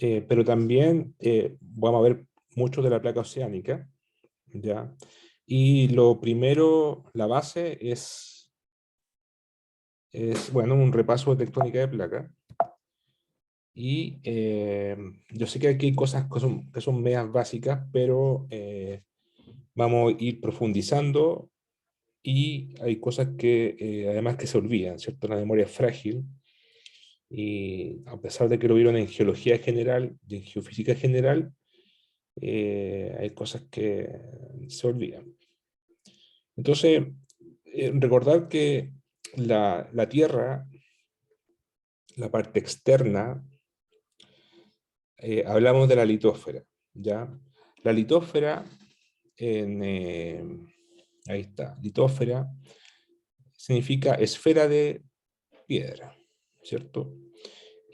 pero también vamos a ver mucho de la placa oceánica, ¿ya? Y lo primero, la base bueno, un repaso de tectónica de placa. Y yo sé que aquí hay cosas que son medias básicas, pero vamos a ir profundizando y hay cosas que además que se olvidan, ¿cierto? La memoria es frágil y a pesar de que lo vieron en geología general y en geofísica general, hay cosas que se olvidan. Entonces, recordar que la Tierra, la parte externa, hablamos de la litósfera, ¿ya? La litósfera, ahí está, litósfera, significa esfera de piedra, ¿cierto?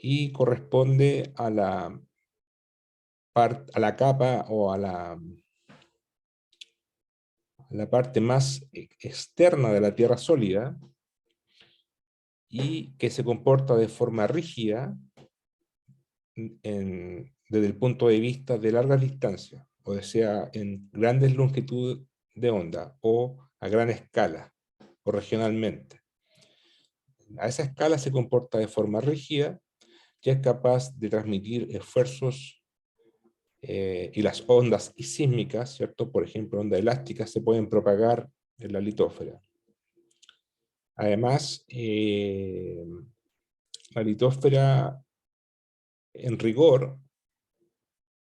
Y corresponde a a la capa o la parte más externa de la Tierra sólida y que se comporta de forma rígida desde el punto de vista de largas distancias, o sea, en grandes longitudes de onda o a gran escala o regionalmente. A esa escala se comporta de forma rígida y es capaz de transmitir esfuerzos y las ondas sísmicas, ¿cierto? Por ejemplo, ondas elásticas se pueden propagar en la litósfera. Además, la litósfera, en rigor,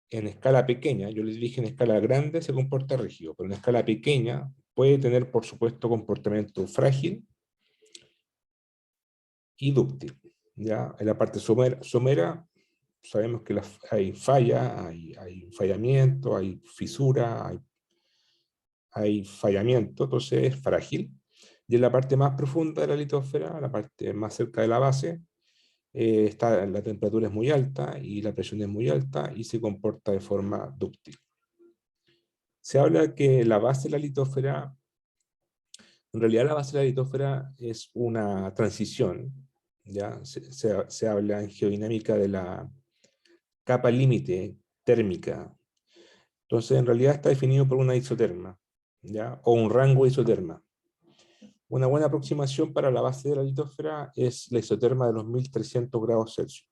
en escala pequeña, yo les dije en escala grande se comporta rígido, pero en escala pequeña puede tener, por supuesto, comportamiento frágil y dúctil. ¿Ya? En la parte somera sabemos que hay falla, hay fallamiento, hay fisura, hay fallamiento, entonces es frágil. Y en la parte más profunda de la litósfera, la parte más cerca de la base, la temperatura es muy alta y la presión es muy alta y se comporta de forma dúctil. Se habla que la base de la litósfera, en realidad la base de la litósfera es una transición, ¿ya? Se habla en geodinámica de la capa límite térmica. Entonces en realidad está definido por una isoterma, ¿ya? O un rango de isoterma. Una buena aproximación para la base de la litósfera es la isoterma de los 1300 grados Celsius.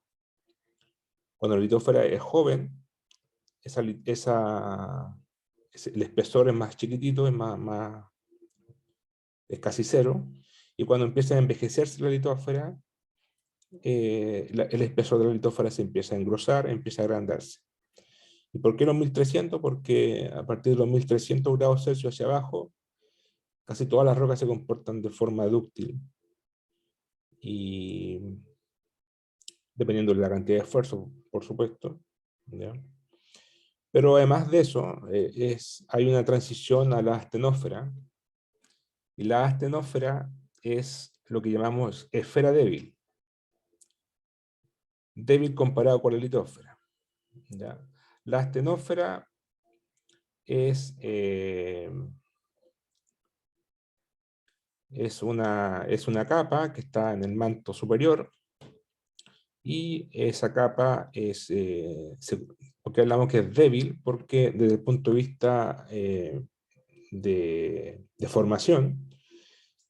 Cuando la litósfera es joven, el espesor es más chiquitito, es casi cero, y cuando empieza a envejecerse la litósfera, el espesor de la litósfera se empieza a engrosar, empieza a agrandarse. ¿Y por qué los 1300? Porque a partir de los 1300 grados Celsius hacia abajo, casi todas las rocas se comportan de forma dúctil. Y dependiendo de la cantidad de esfuerzo, por supuesto, ¿ya? Pero además de eso, hay una transición a la astenósfera, y la astenósfera es lo que llamamos esfera débil, débil comparado con la litósfera, ¿ya? La astenósfera es, es una capa que está en el manto superior, y esa capa ¿por qué hablamos que es débil? Porque desde el punto de vista de formación,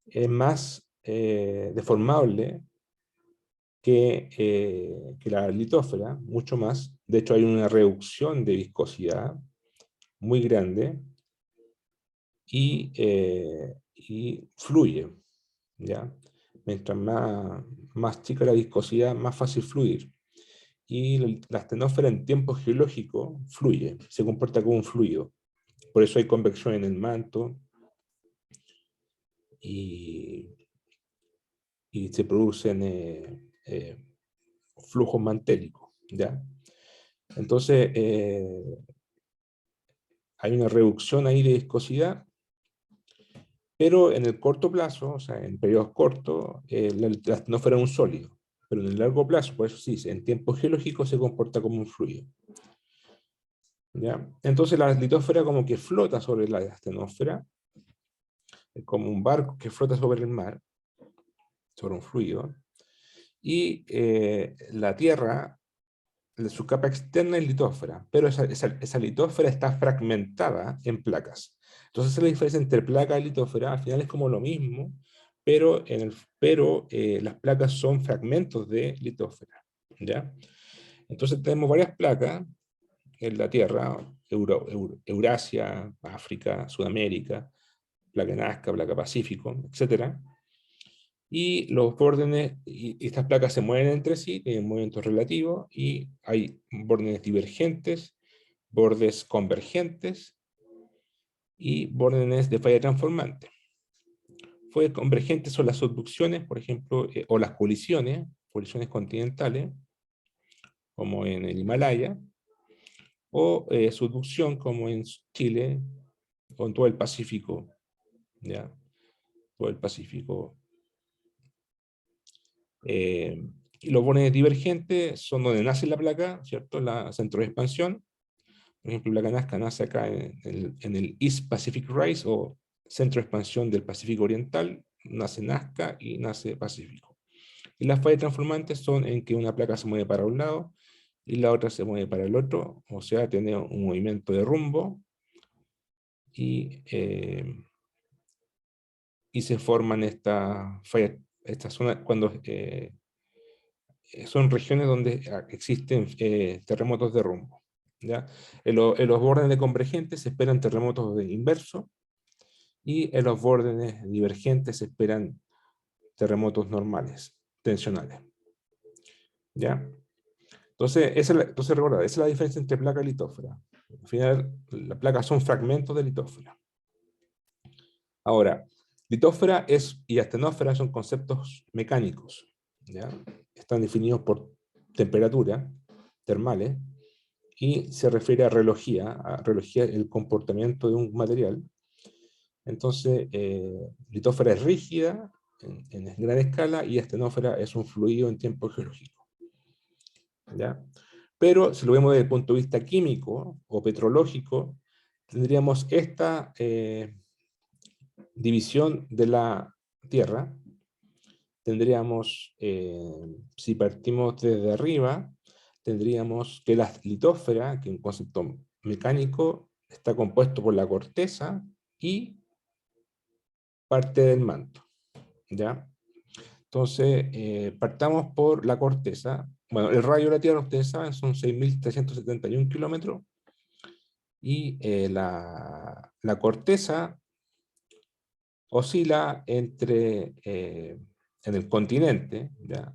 es más deformable que la litósfera, mucho más. De hecho, hay una reducción de viscosidad muy grande y fluye, ¿ya? Mientras más chica la viscosidad, más fácil fluir. Y la astenósfera en tiempo geológico fluye, se comporta como un fluido. Por eso hay convección en el manto y, y se producen flujos mantélicos, ¿ya? Entonces, hay una reducción ahí de viscosidad, pero en el corto plazo, o sea, en periodos cortos, la astenósfera es un sólido, pero en el largo plazo, por eso sí, en tiempo geológico se comporta como un fluido, ¿ya? Entonces la litósfera como que flota sobre la astenósfera, es como un barco que flota sobre el mar, sobre un fluido, y la Tierra su capa externa es litósfera, pero esa litósfera está fragmentada en placas. Entonces la diferencia entre placa y litósfera al final es como lo mismo, pero, las placas son fragmentos de litósfera, ¿ya? Entonces tenemos varias placas en la Tierra, Eurasia, África, Sudamérica, placa Nazca, placa Pacífico, etc. Y los bordes, y estas placas se mueven entre sí, tienen movimientos relativos, y hay bordes divergentes, bordes convergentes y bordes de falla transformante. Fuentes convergentes son las subducciones, por ejemplo, o las colisiones continentales, como en el Himalaya, o subducción, como en Chile, o en todo el Pacífico, ¿ya? Todo el Pacífico. Y los bordes divergentes son donde nace la placa, ¿cierto? La centro de expansión. Por ejemplo, la placa Nazca nace acá en el East Pacific Rise, o centro de expansión del Pacífico Oriental. Nace Nazca y nace Pacífico. Y las fallas transformantes son en que una placa se mueve para un lado y la otra se mueve para el otro, o sea, tiene un movimiento de rumbo, y se forman estas zonas cuando son regiones donde existen terremotos de rumbo, ¿ya? En los bordes de convergentes se esperan terremotos de inverso, y en los bordes divergentes se esperan terremotos normales, tensionales, ¿ya? Entonces, recuerda, esa es la diferencia entre placa y litósfera. Al final, las placas son fragmentos de litósfera. Ahora, litósfera y astenósfera son conceptos mecánicos, ¿ya? Están definidos por temperatura, termales, y se refiere a relojía el comportamiento de un material. Entonces, litósfera es rígida en gran escala, y astenósfera es un fluido en tiempo geológico, ¿ya? Pero si lo vemos desde el punto de vista químico o petrológico, tendríamos esta división de la Tierra. Tendríamos, si partimos desde arriba, tendríamos que la litósfera, que es un concepto mecánico, está compuesto por la corteza y parte del manto, ¿ya? Entonces, partamos por la corteza. Bueno, el radio de la Tierra, ustedes saben, son 6.371 kilómetros, y la corteza oscila en el continente, ¿ya?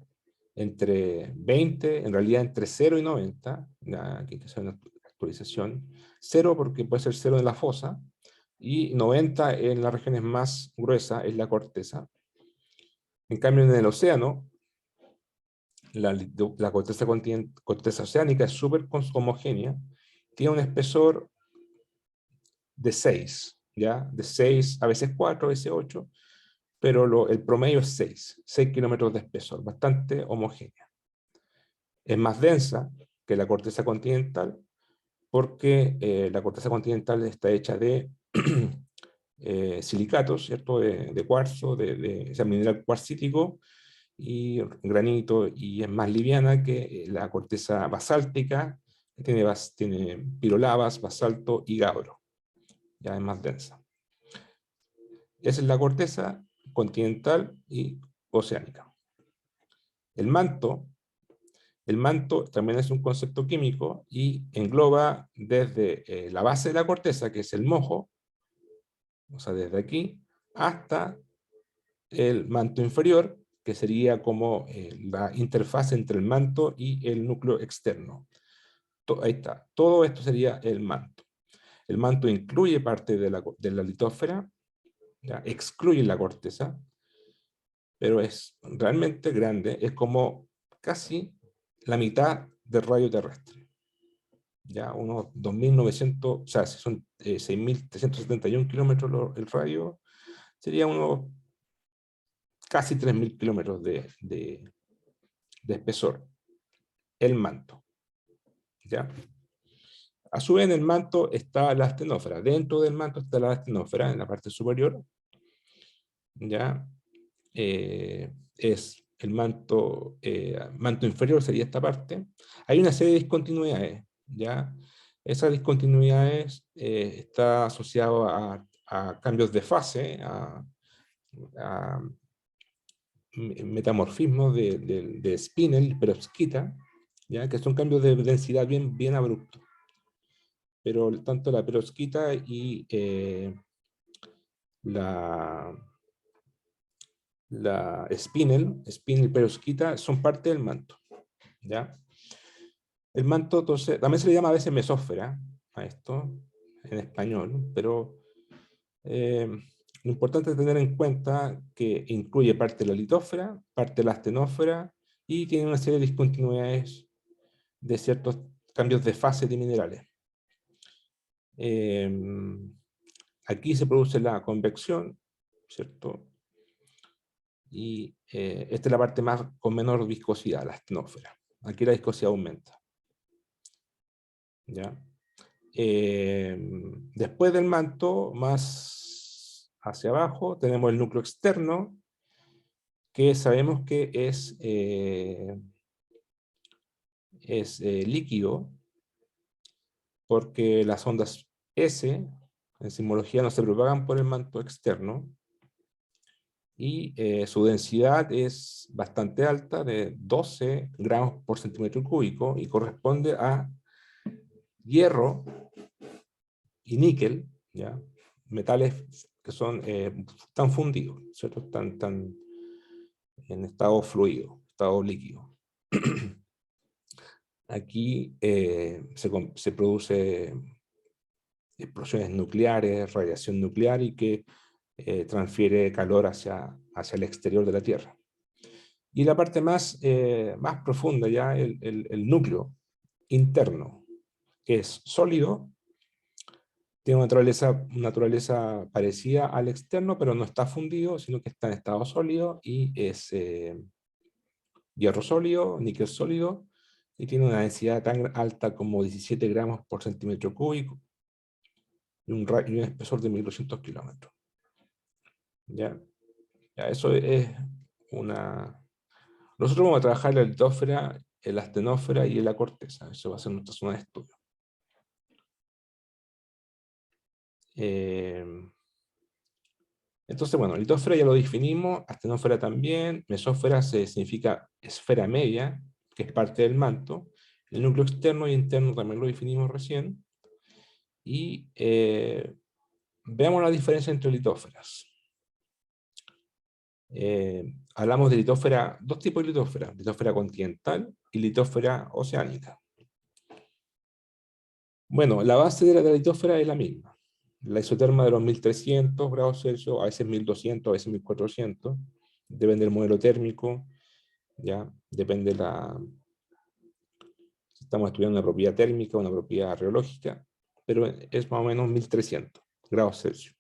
Entre 20, en realidad entre 0 y 90, ¿ya? Aquí hay que hacer una actualización. 0 porque puede ser 0 en la fosa, y 90 en las regiones más gruesas, es la corteza. En cambio, en el océano, la corteza oceánica es súper homogénea, tiene un espesor de 6, ¿ya? De 6, a veces 4, a veces 8, pero el promedio es 6 kilómetros de espesor, bastante homogénea. Es más densa que la corteza continental, porque la corteza continental está hecha de silicatos, ¿cierto? De cuarzo, ese mineral cuarcítico y granito, y es más liviana que la corteza basáltica, que tiene pirolavas, basalto y gabbro. Ya es más densa. Esa es la corteza continental y oceánica. El manto también es un concepto químico y engloba desde la base de la corteza, que es el mojo, o sea, desde aquí, hasta el manto inferior, que sería como la interfaz entre el manto y el núcleo externo. Ahí está. Todo esto sería el manto. El manto incluye parte de la litósfera, ¿ya? Excluye la corteza, pero es realmente grande, es como casi la mitad del radio terrestre. Ya unos 2.900, o sea, si son 6.371 kilómetros el radio, sería unos casi 3.000 kilómetros de espesor, el manto. ¿Ya? A su vez, en el manto está la astenósfera. Dentro del manto está la astenósfera, en la parte superior. ¿Ya? Es el manto inferior sería esta parte, hay una serie de discontinuidades, ¿ya? Esas discontinuidades está asociado a cambios de fase, a metamorfismos de spinel, perovskita, ¿ya? Que son cambios de densidad bien abruptos. Pero tanto la perovskita y la spinel perovskita son parte del manto, ¿ya? El manto, entonces, también se le llama a veces mesósfera a esto, en español, pero lo importante es tener en cuenta que incluye parte de la litósfera, parte de la astenósfera, y tiene una serie de discontinuidades de ciertos cambios de fase de minerales. Aquí se produce la convección, ¿cierto? Y esta es la parte con menor viscosidad, la astenósfera. Aquí la viscosidad aumenta, ¿ya? Después del manto, más hacia abajo, tenemos el núcleo externo, que sabemos que es líquido, porque las ondas S, en sismología, no se propagan por el manto externo, y su densidad es bastante alta, de 12 gramos por centímetro cúbico, y corresponde a hierro y níquel, ¿ya? Metales que están fundidos, ¿cierto? Están en estado fluido, estado líquido. Aquí se produce explosiones nucleares, radiación nuclear, y que transfiere calor hacia el exterior de la Tierra. Y la parte más profunda ya, el núcleo interno, que es sólido, tiene una naturaleza parecida al externo, pero no está fundido, sino que está en estado sólido, y es hierro sólido, níquel sólido, y tiene una densidad tan alta como 17 gramos por centímetro cúbico, y un espesor de 1200 kilómetros. ¿Ya? Eso es una... Nosotros vamos a trabajar en la litósfera, en la astenósfera y en la corteza. Eso va a ser nuestra zona de estudio. Entonces, bueno, litósfera ya lo definimos, astenósfera también, mesósfera significa esfera media, que es parte del manto. El núcleo externo y interno también lo definimos recién. Y veamos la diferencia entre litósferas. Hablamos de litósfera, dos tipos de litósfera: litósfera continental y litósfera oceánica. Bueno, la base de la litósfera es la misma. La isoterma de los 1300 grados Celsius, a veces 1200, a veces 1400, depende del modelo térmico, ¿ya? Depende si estamos estudiando una propiedad térmica o una propiedad reológica, pero es más o menos 1300 grados Celsius.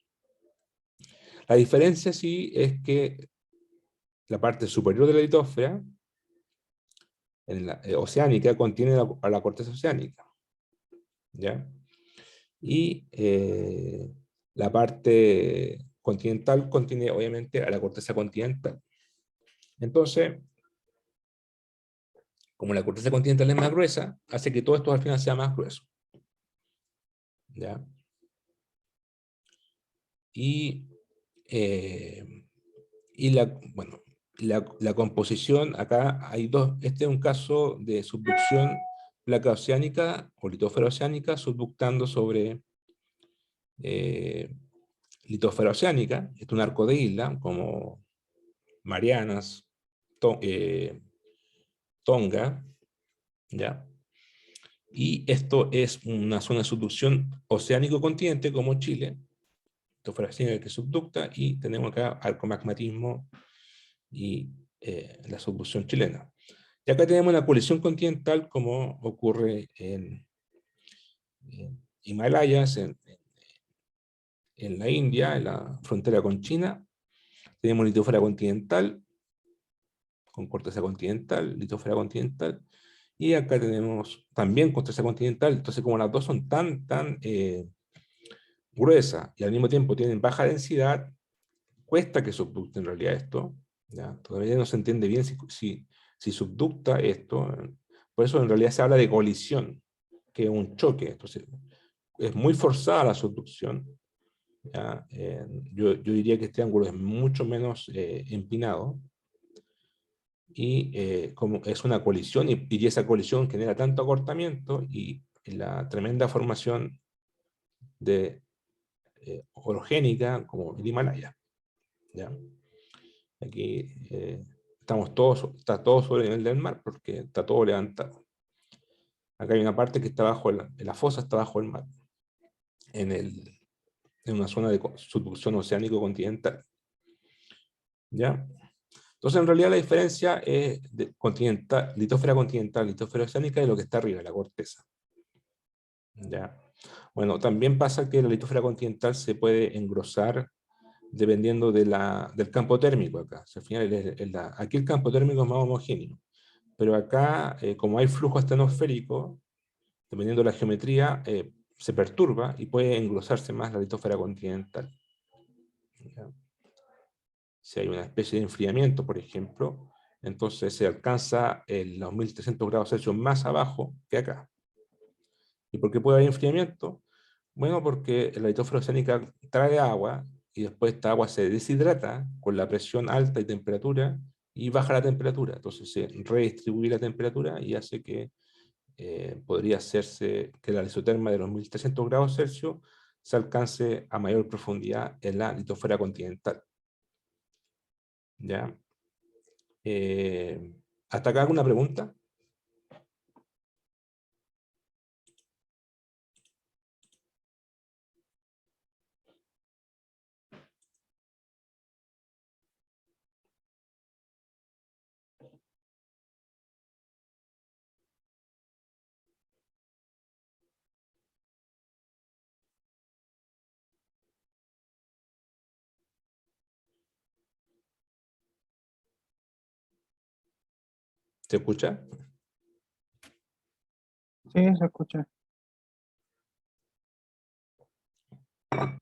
La diferencia sí es que la parte superior de la litósfera, en la oceánica, contiene a la corteza oceánica, ¿ya? Y la parte continental contiene obviamente a la corteza continental. Entonces, como la corteza continental es más gruesa, hace que todo esto al final sea más grueso, ¿ya? Y bueno, la composición, acá hay dos. Este es un caso de subducción, placa oceánica o litósfera oceánica subductando sobre litósfera oceánica. Este es un arco de isla, como Marianas, Tonga, ¿ya? Y esto es una zona de subducción oceánico-continente, como Chile, litósfera oceánica que subducta, y tenemos acá arcomagmatismo y la subducción chilena. Y acá tenemos una colisión continental, como ocurre en Himalayas, en la India, en la frontera con China. Tenemos litósfera continental, con corteza continental, litósfera continental, y acá tenemos también corteza continental. Entonces, como las dos son tan gruesas y al mismo tiempo tienen baja densidad, cuesta que subducte en realidad esto, ¿Ya? Todavía no se entiende bien si subducta esto. Por eso en realidad se habla de colisión, que es un choque. Entonces, es muy forzada la subducción. ¿Ya? Yo diría que este ángulo es mucho menos empinado, y como es una colisión, y esa colisión genera tanto acortamiento y la tremenda formación de orogénica como el Himalaya. ¿Ya? Aquí está todo sobre el nivel del mar porque está todo levantado. Acá hay una parte que está bajo, la fosa está bajo el mar, en una zona de subducción oceánico continental. ¿Ya? Entonces, en realidad la diferencia es de litósfera continental, litósfera oceánica, de lo que está arriba, la corteza. ¿Ya? Bueno, también pasa que la litósfera continental se puede engrosar dependiendo del campo térmico acá. O sea, al final aquí el campo térmico es más homogéneo, pero acá, como hay flujo estenosférico, dependiendo de la geometría, se perturba y puede engrosarse más la litósfera continental. ¿Ya? Si hay una especie de enfriamiento, por ejemplo, entonces se alcanza los 1300 grados Celsius más abajo que acá. ¿Y por qué puede haber enfriamiento? Bueno, porque la litósfera oceánica trae agua y después esta agua se deshidrata con la presión alta y temperatura y baja la temperatura. Entonces se redistribuye la temperatura y hace que podría hacerse que la isoterma de los 1300 grados Celsius se alcance a mayor profundidad en la litosfera continental. ¿Ya? ¿Hasta acá alguna pregunta? ¿Se escucha? Sí, se escucha. La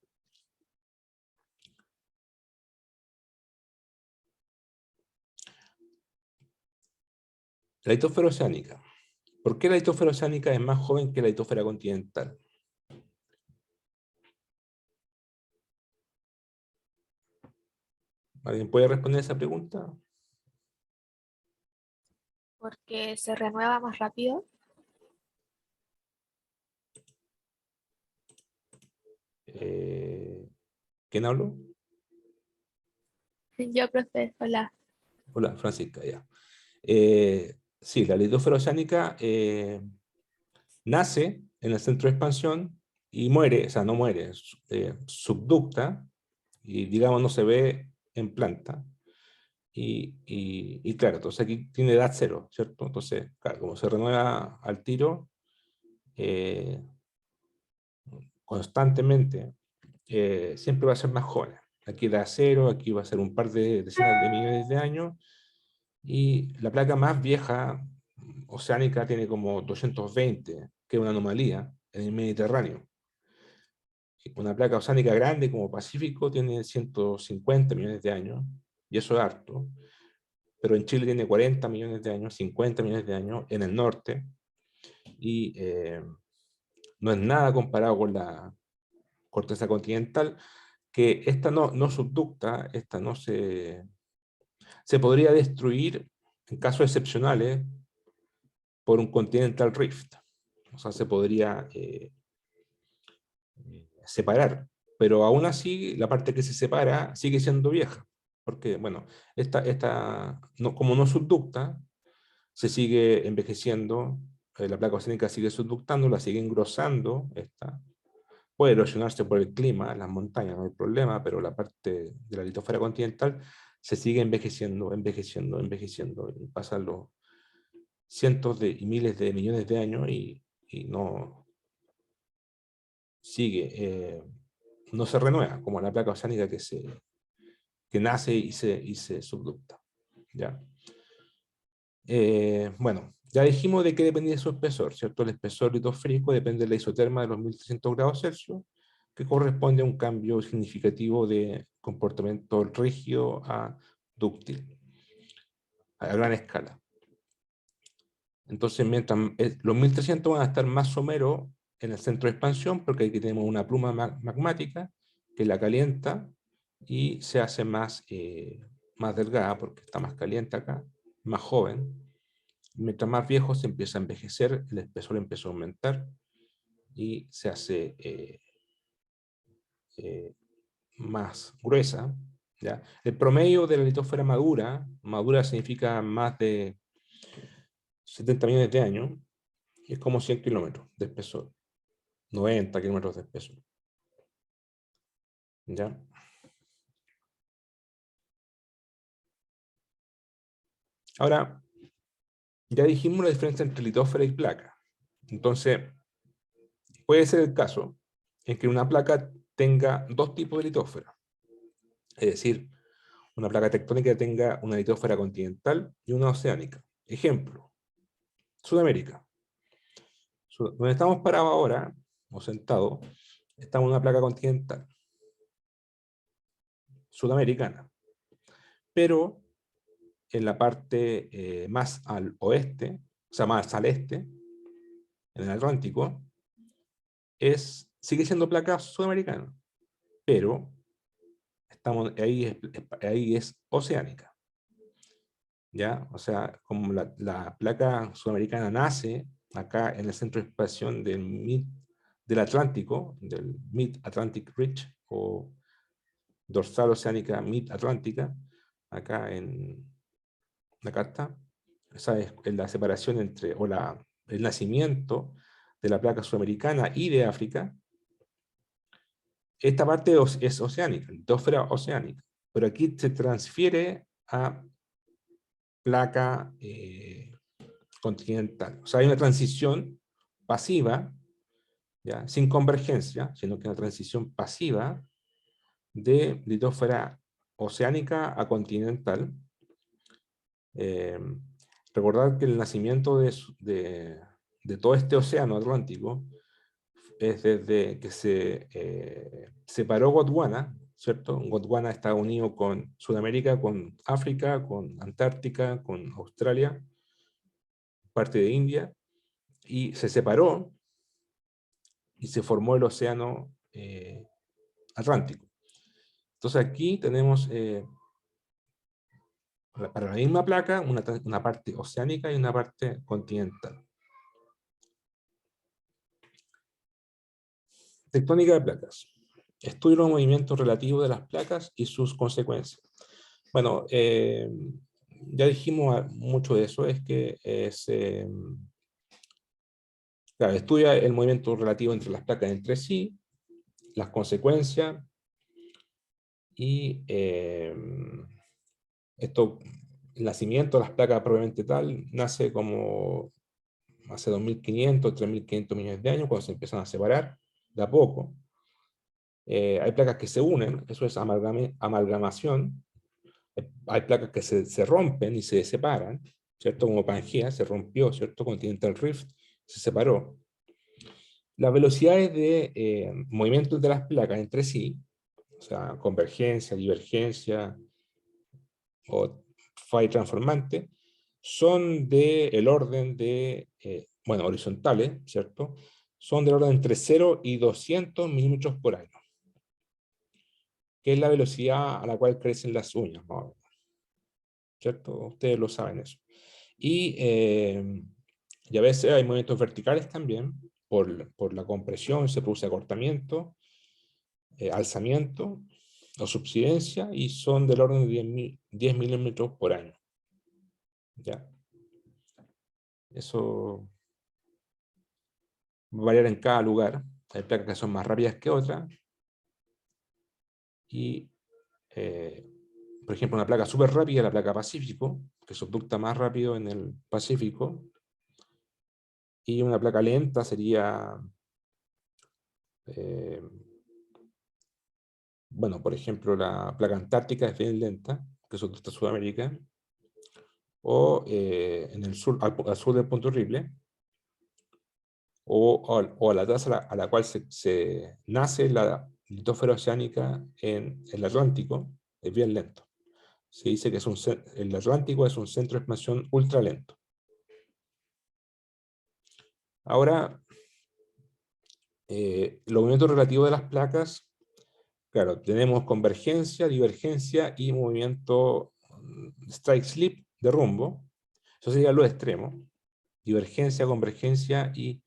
litosfera oceánica. ¿Por qué la litosfera oceánica es más joven que la litosfera continental? ¿Alguien puede responder esa pregunta? Porque se renueva más rápido. ¿Quién habló? Yo, profe, hola. Hola, Francisca, ya. Sí, la litosfera oceánica nace en el centro de expansión y muere, o sea, no muere, subducta, y digamos no se ve en planta. Y claro, entonces aquí tiene edad cero, ¿cierto? Entonces, claro, como se renueva al tiro eh, constantemente, siempre va a ser más joven. Aquí edad cero, aquí va a ser un par de decenas de millones de años, y la placa más vieja oceánica tiene como 220, que es una anomalía en el Mediterráneo. Una placa oceánica grande como Pacífico tiene 150 millones de años, y eso es harto. Pero en Chile tiene 40 millones de años, 50 millones de años en el norte, y no es nada comparado con la corteza continental, que esta no subducta, esta no se podría destruir en casos excepcionales por un continental rift. O sea, se podría separar, pero aún así la parte que se separa sigue siendo vieja, porque, bueno, como no subducta, se sigue envejeciendo, la placa oceánica sigue subductando, la sigue engrosando, puede erosionarse por el clima, las montañas, no hay problema, pero la parte de la litosfera continental se sigue envejeciendo, envejeciendo, envejeciendo, y pasan los cientos y miles de millones de años y no sigue, no se renueva, como la placa oceánica que nace y se subducta. ¿Ya? Bueno, ya dijimos de qué dependía su espesor, ¿cierto? El espesor litosférico depende de la isoterma de los 1300 grados Celsius, que corresponde a un cambio significativo de comportamiento rígido a dúctil. a gran escala. Entonces, mientras los 1300 van a estar más someros en el centro de expansión, porque aquí tenemos una pluma magmática que la calienta y se hace más, más delgada, porque está más caliente acá, más joven. Mientras más viejo se empieza a envejecer, el espesor empieza a aumentar y se hace más gruesa. ¿Ya? El promedio de la litósfera madura, madura significa más de 70 millones de años, es como 100 kilómetros de espesor, 90 kilómetros de espesor. ¿Ya? Ahora, ya dijimos la diferencia entre litósfera y placa. Entonces, puede ser el caso en que una placa tenga dos tipos de litósfera. Es decir, una placa tectónica tenga una litósfera continental y una oceánica. Ejemplo, Sudamérica. Donde estamos parados ahora, o sentados, estamos en una placa continental, sudamericana. Pero en la parte más al oeste, o sea, más al este, en el Atlántico, sigue siendo placa sudamericana, pero ahí es oceánica. ¿Ya? O sea, como la placa sudamericana nace acá en el centro de expansión del Atlántico, del Mid-Atlantic Ridge, o dorsal oceánica Mid-Atlántica, acá está. Esa es la separación entre, o el nacimiento de la placa sudamericana y de África. Esta parte es oceánica, litósfera oceánica, pero aquí se transfiere a placa continental. O sea, hay una transición pasiva, ¿ya? Sin convergencia, sino que una transición pasiva de litósfera oceánica a continental. Recordar que el nacimiento de todo este océano Atlántico es desde que se separó Gondwana, ¿cierto? Gondwana está unido con Sudamérica, con África, con Antártica, con Australia, parte de India, y se separó y se formó el océano Atlántico. Entonces aquí tenemos para la misma placa una parte oceánica y una parte continental. Tectónica de placas. Estudio los movimientos relativos de las placas y sus consecuencias. Bueno, ya dijimos mucho de eso, es que claro, estudia el movimiento relativo entre las placas entre sí, las consecuencias, y el nacimiento de las placas propiamente tal, nace como hace 2.500, 3.500 millones de años, cuando se empiezan a separar de a poco. Hay placas que se unen, eso es amalgamación. Hay placas que se rompen y se separan, ¿cierto? Como Pangea se rompió, ¿cierto? Continental Rift se separó. Las velocidades de movimiento de las placas entre sí, o sea, convergencia, divergencia o falla transformante, son del orden de, bueno, horizontales, ¿cierto? Son del orden entre 0 y 200 milímetros por año, que es la velocidad a la cual crecen las uñas, ¿no? ¿Cierto? Ustedes lo saben eso. Y a veces hay movimientos verticales también, por la compresión se produce acortamiento, alzamiento o subsidencia, y son del orden de 10 milímetros por año. ¿Ya? Eso va a variar en cada lugar. Hay placas que son más rápidas que otras. Y, por ejemplo, una placa súper rápida, la placa Pacífico, que se obducta más rápido en el Pacífico. Y una placa lenta sería, bueno, por ejemplo, la placa antártica es bien lenta, que se obducta Sudamérica. O en el sur, al sur del punto horrible, o a la tasa a la cual se nace la litósfera oceánica en el Atlántico, es bien lento. se dice que es el Atlántico es un centro de expansión ultralento. Ahora, los movimientos relativos de las placas, claro, tenemos convergencia, divergencia y movimiento strike-slip de rumbo. Eso sería lo extremo. Divergencia, convergencia y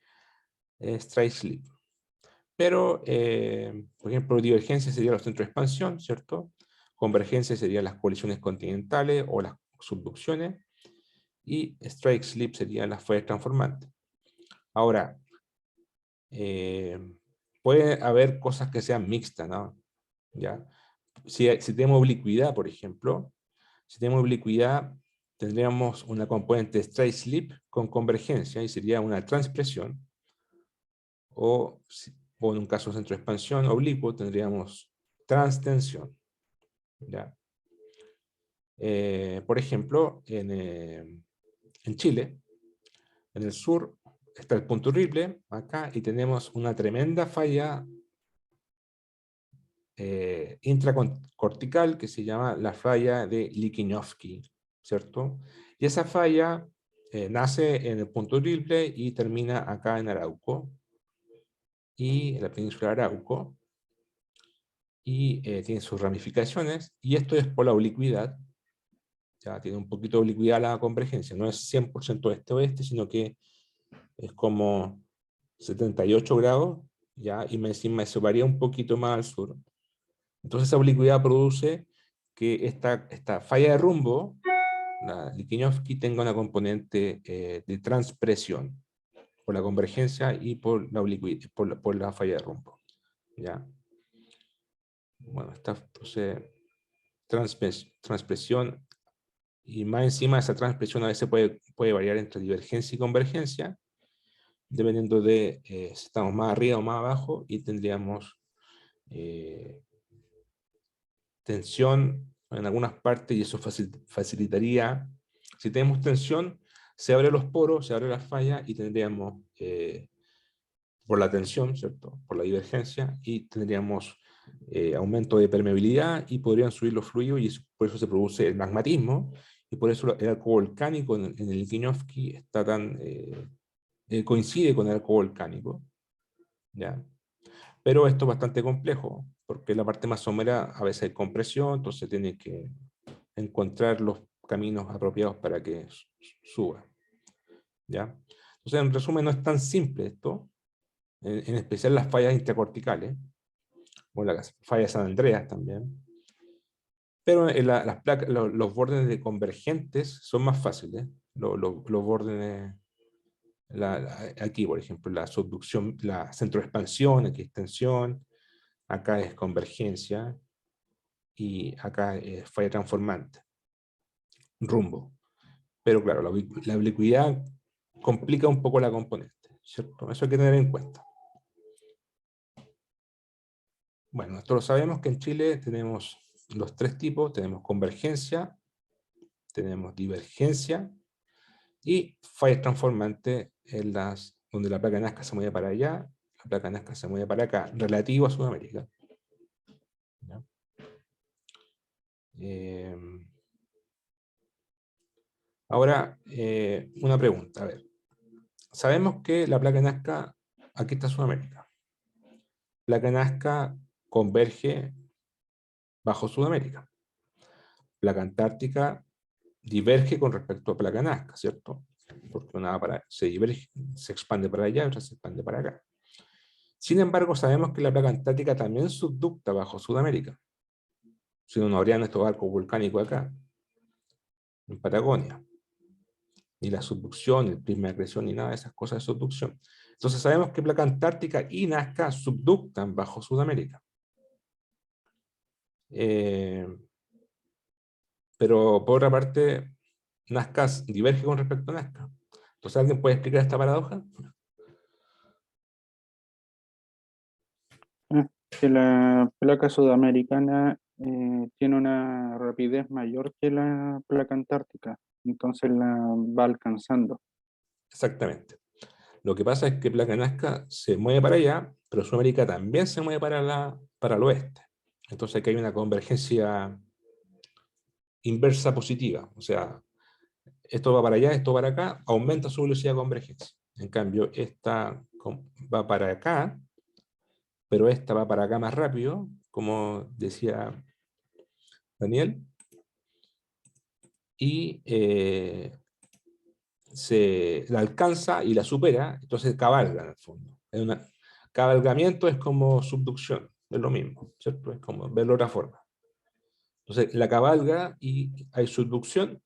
strike-slip. Pero, por ejemplo, divergencia sería los centros de expansión, ¿cierto? Convergencia serían las colisiones continentales o las subducciones. Y strike-slip serían las fallas transformantes. Ahora, puede haber cosas que sean mixtas, ¿no? ¿Ya? Si tenemos oblicuidad, por ejemplo, si tenemos oblicuidad, tendríamos una componente strike-slip con convergencia y sería una transpresión. O en un caso de centro de expansión oblicuo, tendríamos transtensión. ¿Ya? Por ejemplo, en Chile, en el sur, está el punto Ripley, acá, y tenemos una tremenda falla intracortical que se llama la falla de Liquiñovsky, ¿cierto? Y esa falla nace en el punto Ripley y termina acá en Arauco, y en la península de Arauco, y tiene sus ramificaciones, y esto es por la oblicuidad, ya tiene un poquito de oblicuidad la convergencia, no es 100% este-oeste, sino que es como 78 grados, ya, y encima eso varía un poquito más al sur. Entonces esa oblicuidad produce que esta falla de rumbo, la Liquiñovsky, tenga una componente de transpresión por la convergencia y por la oblicuidad, por la falla de rumbo. ¿Ya? Bueno, entonces, transpresión, y más encima esa transpresión a veces puede variar entre divergencia y convergencia, dependiendo de si estamos más arriba o más abajo, y tendríamos tensión en algunas partes, y eso facilitaría, si tenemos tensión, se abren los poros, se abre la falla, y tendríamos, por la tensión, ¿cierto? Por la divergencia, y tendríamos aumento de permeabilidad, y podrían subir los fluidos, y por eso se produce el magmatismo, y por eso el arco volcánico en el Liquiñovsky está tan, coincide con el arco volcánico, ¿ya? Pero esto es bastante complejo, porque la parte más somera a veces hay compresión, entonces tiene que encontrar los caminos apropiados para que suba. ¿Ya? Entonces, en resumen, no es tan simple esto, en especial las fallas intracorticales, o las fallas San Andreas también. Pero las placas, los bordes de convergentes son más fáciles. Los bordes, aquí, por ejemplo, la subducción, la centro de expansión, aquí es tensión, acá es convergencia, y acá es falla transformante, rumbo. Pero claro, la oblicuidad complica un poco la componente, ¿cierto? Eso hay que tener en cuenta. Bueno, esto lo sabemos que en Chile tenemos los tres tipos, tenemos convergencia, tenemos divergencia y fallas transformantes en donde la placa Nazca se mueve para allá, la placa Nazca se mueve para acá, relativo a Sudamérica. ¿Ya? Ahora, una pregunta, a ver. Sabemos que la placa Nazca, aquí está Sudamérica. Placa Nazca converge bajo Sudamérica. Placa Antártica diverge con respecto a placa Nazca, ¿cierto? Porque una se diverge, se expande para allá y otra se expande para acá. Sin embargo, sabemos que la placa Antártica también subducta bajo Sudamérica. Si no, no habrían estos arcos volcánicos acá, en Patagonia. Ni la subducción, ni el prisma de acreción, ni nada de esas cosas de subducción. Entonces sabemos que placa Antártica y Nazca subductan bajo Sudamérica. Pero por otra parte, Nazca diverge con respecto a Nazca. Entonces, ¿alguien puede explicar esta paradoja? Que la placa sudamericana tiene una rapidez mayor que la placa antártica, entonces la va alcanzando. Exactamente. Lo que pasa es que placa Nazca se mueve para allá, pero Sudamérica también se mueve para el oeste. Entonces aquí hay una convergencia inversa positiva. O sea, esto va para allá, esto para acá, aumenta su velocidad de convergencia. En cambio, esta va para acá, pero esta va para acá más rápido, como decía Daniel, y se la alcanza y la supera, entonces cabalga en el fondo. Cabalgamiento es como subducción, es lo mismo, ¿cierto? Es como verlo de otra forma. Entonces la cabalga y hay subducción,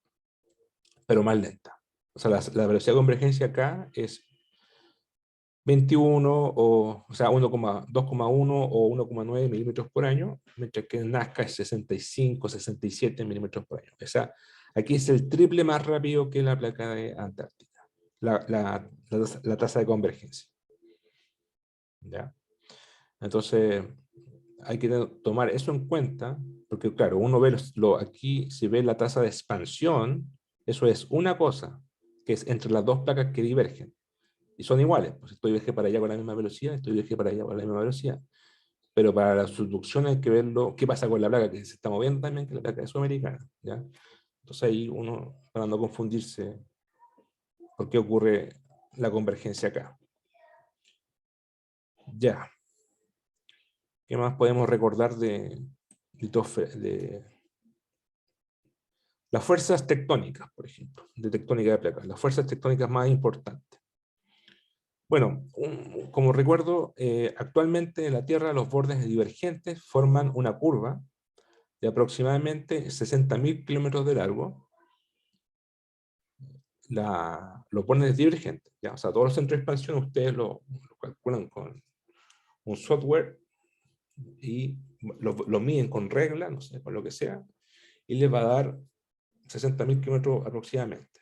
pero más lenta. O sea, la velocidad de convergencia acá es 21 o sea, 2,1 o 1,9 milímetros por año, mientras que en Nazca es 65, 67 milímetros por año. O sea, aquí es el triple más rápido que la placa de Antártica, la tasa de convergencia. ¿Ya? Entonces, hay que tomar eso en cuenta, porque claro, uno ve aquí, si ve la tasa de expansión, eso es una cosa, que es entre las dos placas que divergen. Y son iguales, pues estoy viaje para allá con la misma velocidad, estoy viaje para allá con la misma velocidad. Pero para la subducción hay que verlo, qué pasa con la placa que se está moviendo también, que la placa es sudamericana, ¿ya? Entonces ahí uno, para no confundirse, por qué ocurre la convergencia acá. Ya. ¿Qué más podemos recordar de las fuerzas tectónicas, por ejemplo, de tectónica de placas? Las fuerzas tectónicas más importantes. Bueno, como recuerdo, actualmente en la Tierra los bordes divergentes forman una curva de aproximadamente 60.000 kilómetros de largo. Los bordes divergentes, ¿ya? O sea, todos los centros de expansión ustedes lo calculan con un software y lo miden con regla, no sé, con lo que sea, y les va a dar 60.000 kilómetros aproximadamente.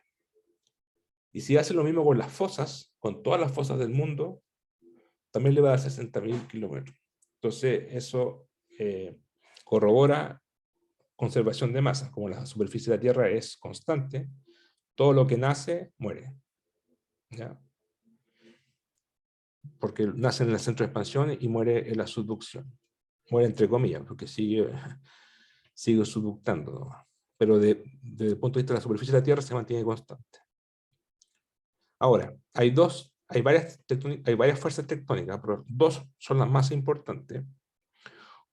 Y si hace lo mismo con las fosas, con todas las fosas del mundo, también le va a dar 60.000 kilómetros. Entonces, eso corrobora conservación de masa. Como la superficie de la Tierra es constante, todo lo que nace, muere. ¿Ya? Porque nace en el centro de expansión y muere en la subducción. Muere entre comillas, porque sigue subductando, ¿no? Pero desde el punto de vista de la superficie de la Tierra se mantiene constante. Ahora, hay varias fuerzas tectónicas, pero dos son las más importantes.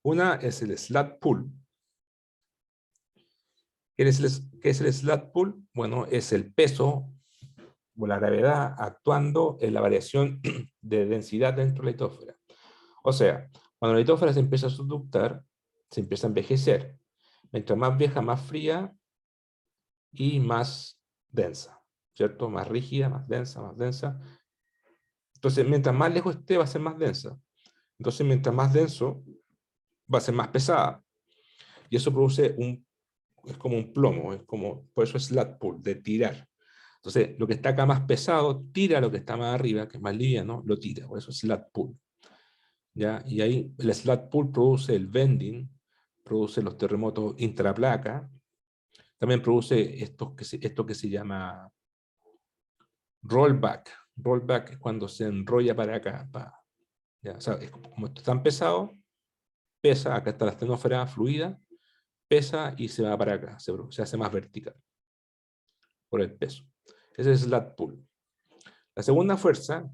Una es el slat pull. ¿Qué es el slat pull? Bueno, es el peso o la gravedad actuando en la variación de densidad dentro de la litosfera. O sea, cuando la litosfera se empieza a subductar, se empieza a envejecer. Mientras más vieja, más fría y más densa, ¿cierto? Más rígida, más densa, más densa. Entonces, mientras más lejos esté, va a ser más densa. Entonces, mientras más denso, va a ser más pesada. Y eso produce es como un plomo, por eso es slat pull, de tirar. Entonces, lo que está acá más pesado, tira lo que está más arriba, que es más liviano, lo tira, por eso es slat pull. ¿Ya? Y ahí el slat pull produce el bending, produce los terremotos intraplaca, también produce esto que se llama rollback. Rollback es cuando se enrolla para acá. ¿Ya? O sea, como esto es tan pesado, pesa, acá está la astenósfera fluida, pesa y se va para acá, se hace más vertical por el peso. Ese es el slat pull. La segunda fuerza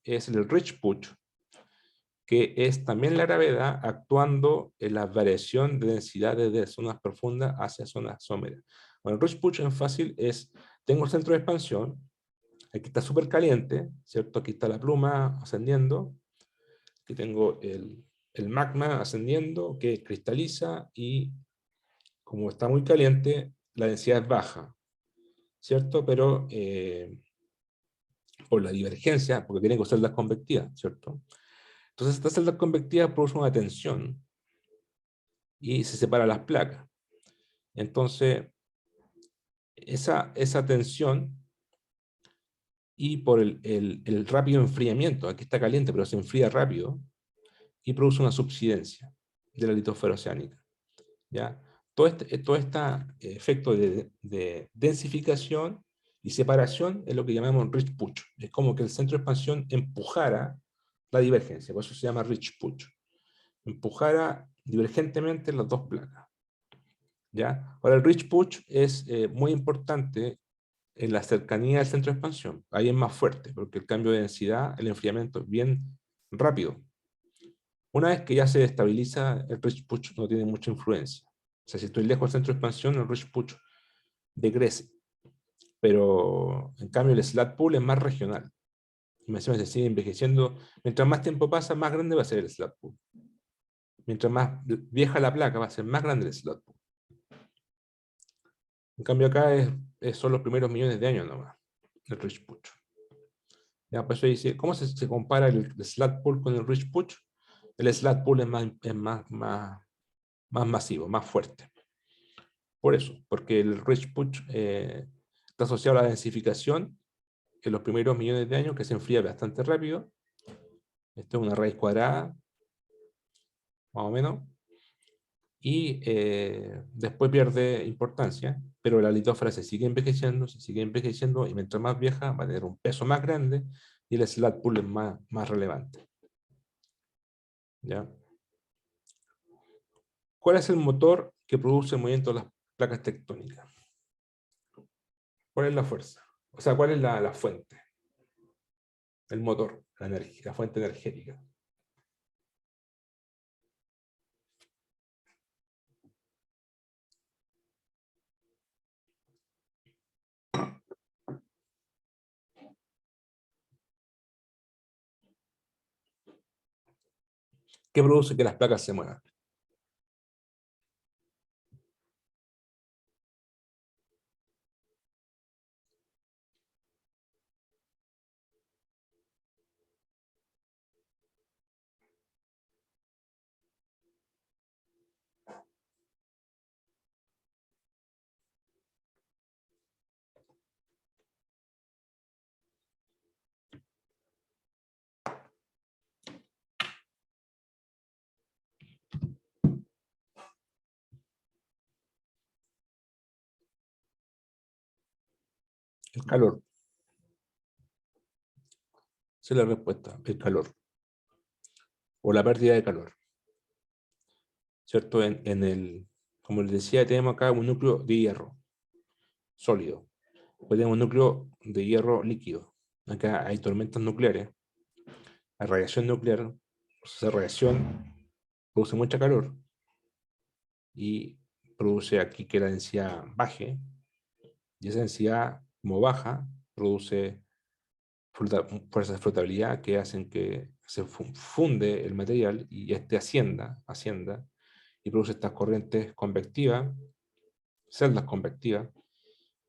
es el ridge push, que es también la gravedad actuando en la variación de densidades de zonas profundas hacia zonas someras. Bueno, el ridge push en fácil es, tengo el centro de expansión, aquí está súper caliente, ¿cierto? Aquí está la pluma ascendiendo, aquí tengo el magma ascendiendo que cristaliza y como está muy caliente, la densidad es baja, ¿cierto? Pero por la divergencia, porque tiene que usar la convectiva, ¿cierto? Entonces esta celda convectiva produce una tensión y se separan las placas. Entonces, esa tensión y por el rápido enfriamiento, aquí está caliente pero se enfría rápido, y produce una subsidencia de la litosfera oceánica. ¿Ya? Todo este efecto de densificación y separación es lo que llamamos ridge push. Es como que el centro de expansión empujara la divergencia, por eso se llama ridge push. Empujara divergentemente las dos placas. ¿Ya? Ahora el rich push es muy importante en la cercanía del centro de expansión. Ahí es más fuerte, porque el cambio de densidad, el enfriamiento es bien rápido. Una vez que ya se estabiliza, el rich push no tiene mucha influencia. O sea, si estoy lejos del centro de expansión, el rich push decrece. Pero en cambio el slat pool es más regional. Y me se sigue envejeciendo. Mientras más tiempo pasa, más grande va a ser el slat pool. Mientras más vieja la placa, va a ser más grande el slat pool. En cambio acá son los primeros millones de años nomás, el rich push. Ya, por eso dice, ¿cómo se compara el slat pool con el rich push? El slat pool es más masivo, más fuerte. Por eso, porque el rich push está asociado a la densificación en los primeros millones de años, que se enfría bastante rápido. Esto es una raíz cuadrada, más o menos. Y después pierde importancia, pero la litósfera se sigue envejeciendo, y mientras más vieja va a tener un peso más grande y el slat pool es más relevante. ¿Ya? ¿Cuál es el motor que produce el movimiento de las placas tectónicas? ¿Cuál es la fuerza? O sea, ¿cuál es la fuente? El motor, la energía, la fuente energética. ¿Qué produce que las placas se muevan? El calor. Esa es la respuesta, el calor. O la pérdida de calor. ¿Cierto? Como les decía, tenemos acá un núcleo de hierro sólido. Después tenemos un núcleo de hierro líquido. Acá hay tormentas nucleares, hay radiación nuclear. Esa radiación produce mucha calor y produce aquí que la densidad baje. Y esa densidad, como baja, produce fuerzas de flotabilidad que hacen que se funde el material y este ascienda, y produce estas corrientes convectivas, celdas convectivas,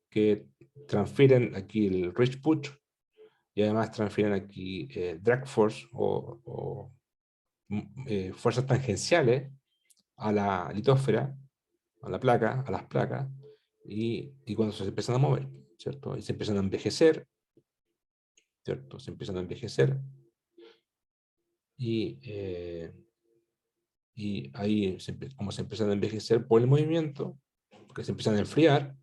que transfieren aquí el rich push y además transfieren aquí drag force o fuerzas tangenciales a la litósfera, a la placa, a las placas, y cuando se empiezan a mover, ¿cierto? Y se empiezan a envejecer, ¿cierto? Se empiezan a envejecer y ahí, como se empiezan a envejecer por el movimiento, porque se empiezan a enfriar,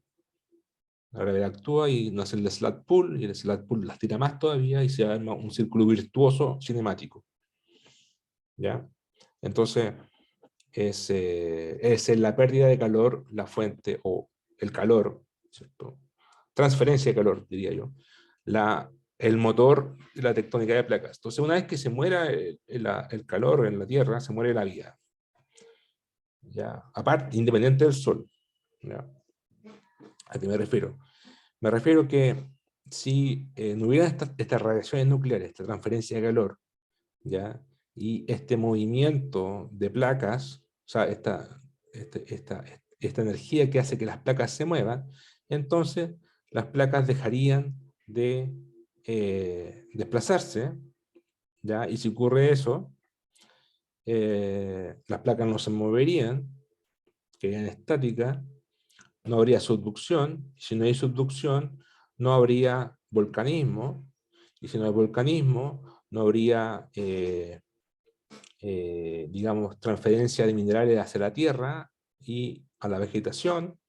la gravedad actúa y nace el slat pool, y el slat pool las tira más todavía y se arma un círculo virtuoso cinemático. ¿Ya? Entonces, es la pérdida de calor la fuente, o el calor, ¿cierto? Transferencia de calor, diría yo, el motor de la tectónica de placas. Entonces, una vez que se muera el calor en la Tierra, se muere la vida. ¿Ya? Aparte, independiente del Sol. ¿Ya? ¿A qué me refiero? Me refiero que si no hubiera estas radiaciones nucleares, esta transferencia de calor, ¿ya? Y este movimiento de placas, o sea, esta energía que hace que las placas se muevan, entonces las placas dejarían de desplazarse, ¿ya? Y si ocurre eso, las placas no se moverían, quedarían estáticas, no habría subducción, y si no hay subducción, no habría volcanismo, y si no hay volcanismo, no habría, digamos, transferencia de minerales hacia la tierra y a la vegetación,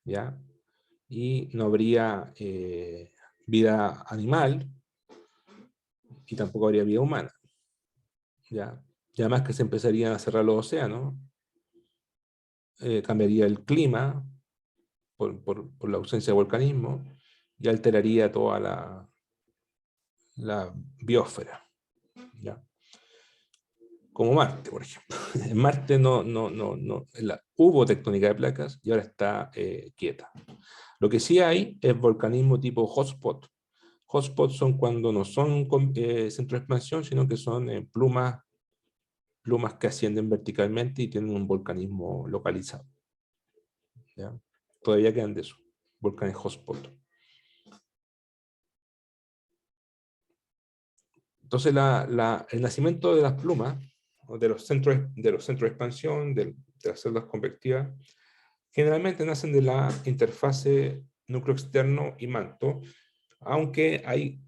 ¿ya? Y no habría vida animal, y tampoco habría vida humana, ¿ya? Y además que se empezarían a cerrar los océanos, cambiaría el clima por la ausencia de volcanismo y alteraría toda la biosfera, ¿ya? Como Marte, por ejemplo. En Marte hubo tectónica de placas y ahora está quieta. Lo que sí hay es volcanismo tipo hotspot. Hotspots son cuando no son centros de expansión, sino que son plumas que ascienden verticalmente y tienen un volcanismo localizado, ¿ya? Todavía quedan de eso, volcanes hotspot. Entonces el nacimiento de las plumas, o de los centros de expansión, de las células convectivas, generalmente nacen de la interfase núcleo externo y manto, aunque hay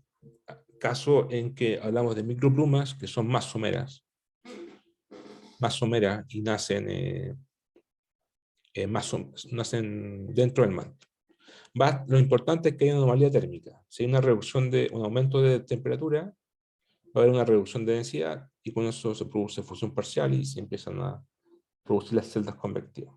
casos en que hablamos de microplumas que son más someras y nacen dentro del manto. Lo importante es que hay una anomalía térmica. Si hay un aumento de temperatura, va a haber una reducción de densidad y con eso se produce fusión parcial y se empiezan a producir las celdas convectivas.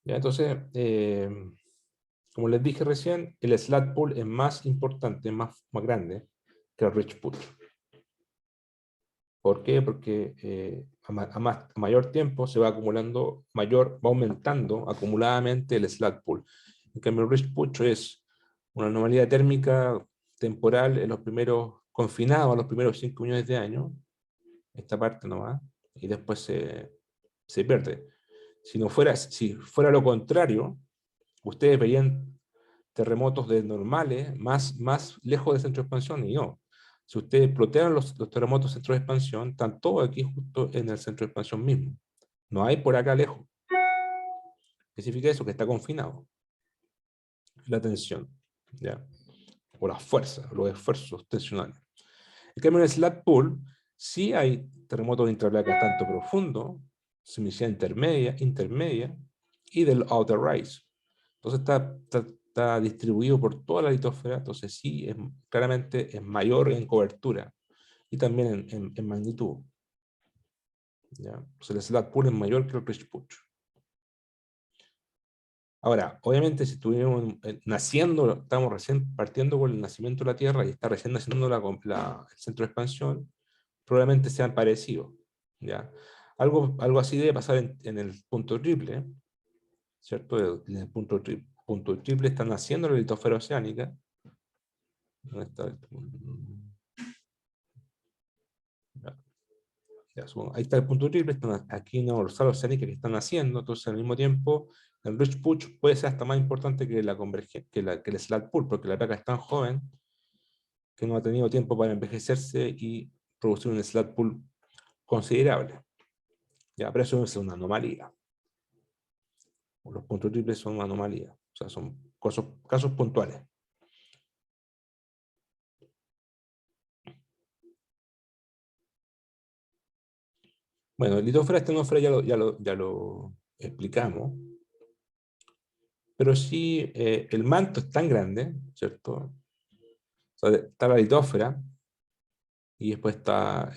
¿Ya? Entonces, como les dije recién, el slat pool es más importante, más grande que el rich pool. ¿Por qué? Porque a mayor tiempo se va acumulando, va aumentando acumuladamente el slat pool. En cambio, el rich pool es una anomalía térmica temporal en los primeros, confinado a los primeros 5 millones de años, esta parte nomás, y después se pierde. Si fuera lo contrario, ustedes verían terremotos normales más lejos del centro de expansión, y no. Si ustedes plotean los terremotos centro de expansión, están todos aquí justo en el centro de expansión mismo. No hay por acá lejos. ¿Qué significa eso? Que está confinado. La tensión, ¿ya? O las fuerzas, los esfuerzos tensionales. En cambio, en el slat pool, sí hay terremotos de intraplacas tanto profundo, sismicidad intermedia, y del outer rise. Entonces está distribuido por toda la litosfera, entonces sí, claramente es mayor en cobertura y también en magnitud, ¿ya? Entonces el slat pool es mayor que el rich pool. Ahora, obviamente si estuvimos naciendo, estamos recién partiendo con el nacimiento de la Tierra y está recién naciendo el centro de expansión, probablemente sean parecidos, ¿ya? Algo así debe pasar en el punto triple, ¿cierto? En el punto triple está naciendo la litosfera oceánica. ¿Dónde está esto? Ahí está el punto triple, están aquí una dorsal oceánica que están haciendo, entonces al mismo tiempo el rich pool puede ser hasta más importante que que el slat pool, porque la placa es tan joven que no ha tenido tiempo para envejecerse y producir un slat pool considerable. Ya, pero eso es una anomalía. Los puntos triples son una anomalía, o sea, son casos puntuales. Bueno, litosfera, estenósfera ya lo explicamos. Pero sí, el manto es tan grande, ¿cierto? O sea, está la litosfera y después está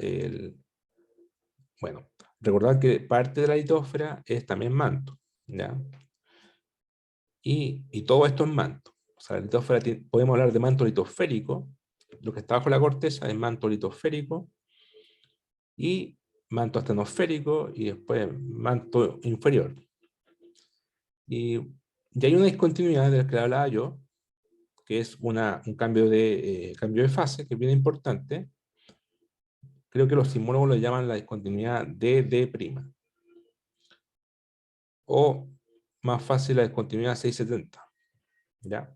bueno, recordad que parte de la litosfera es también manto, ¿ya? Y todo esto es manto. O sea, la litosfera podemos hablar de manto litosférico, lo que está bajo la corteza es manto litosférico, y manto astenosférico, y después manto inferior. Y hay una discontinuidad de la que hablaba yo, que es un cambio de fase, que es bien importante. Creo que los sismólogos lo llaman la discontinuidad DD'. O más fácil, la discontinuidad 670. ¿Ya?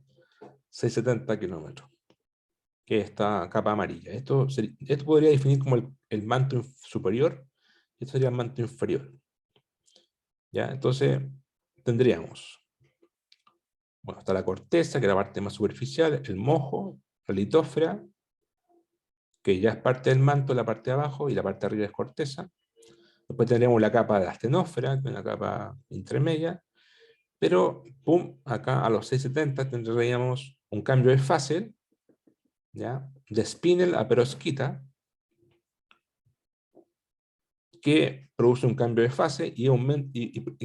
670 kilómetros, que es esta capa amarilla. Esto podría definir como el manto superior, y esto sería el manto inferior. ¿Ya? Entonces, tendríamos, bueno, está la corteza, que es la parte más superficial, el mojo, la litósfera, que ya es parte del manto, la parte de abajo, y la parte de arriba es corteza. Después tendríamos la capa de la astenósfera, que es una capa intermedia, Pero, pum, acá a los 670 tendríamos un cambio de fase, ¿ya? De spinel a perovskita, que produce un cambio de fase y aumenta.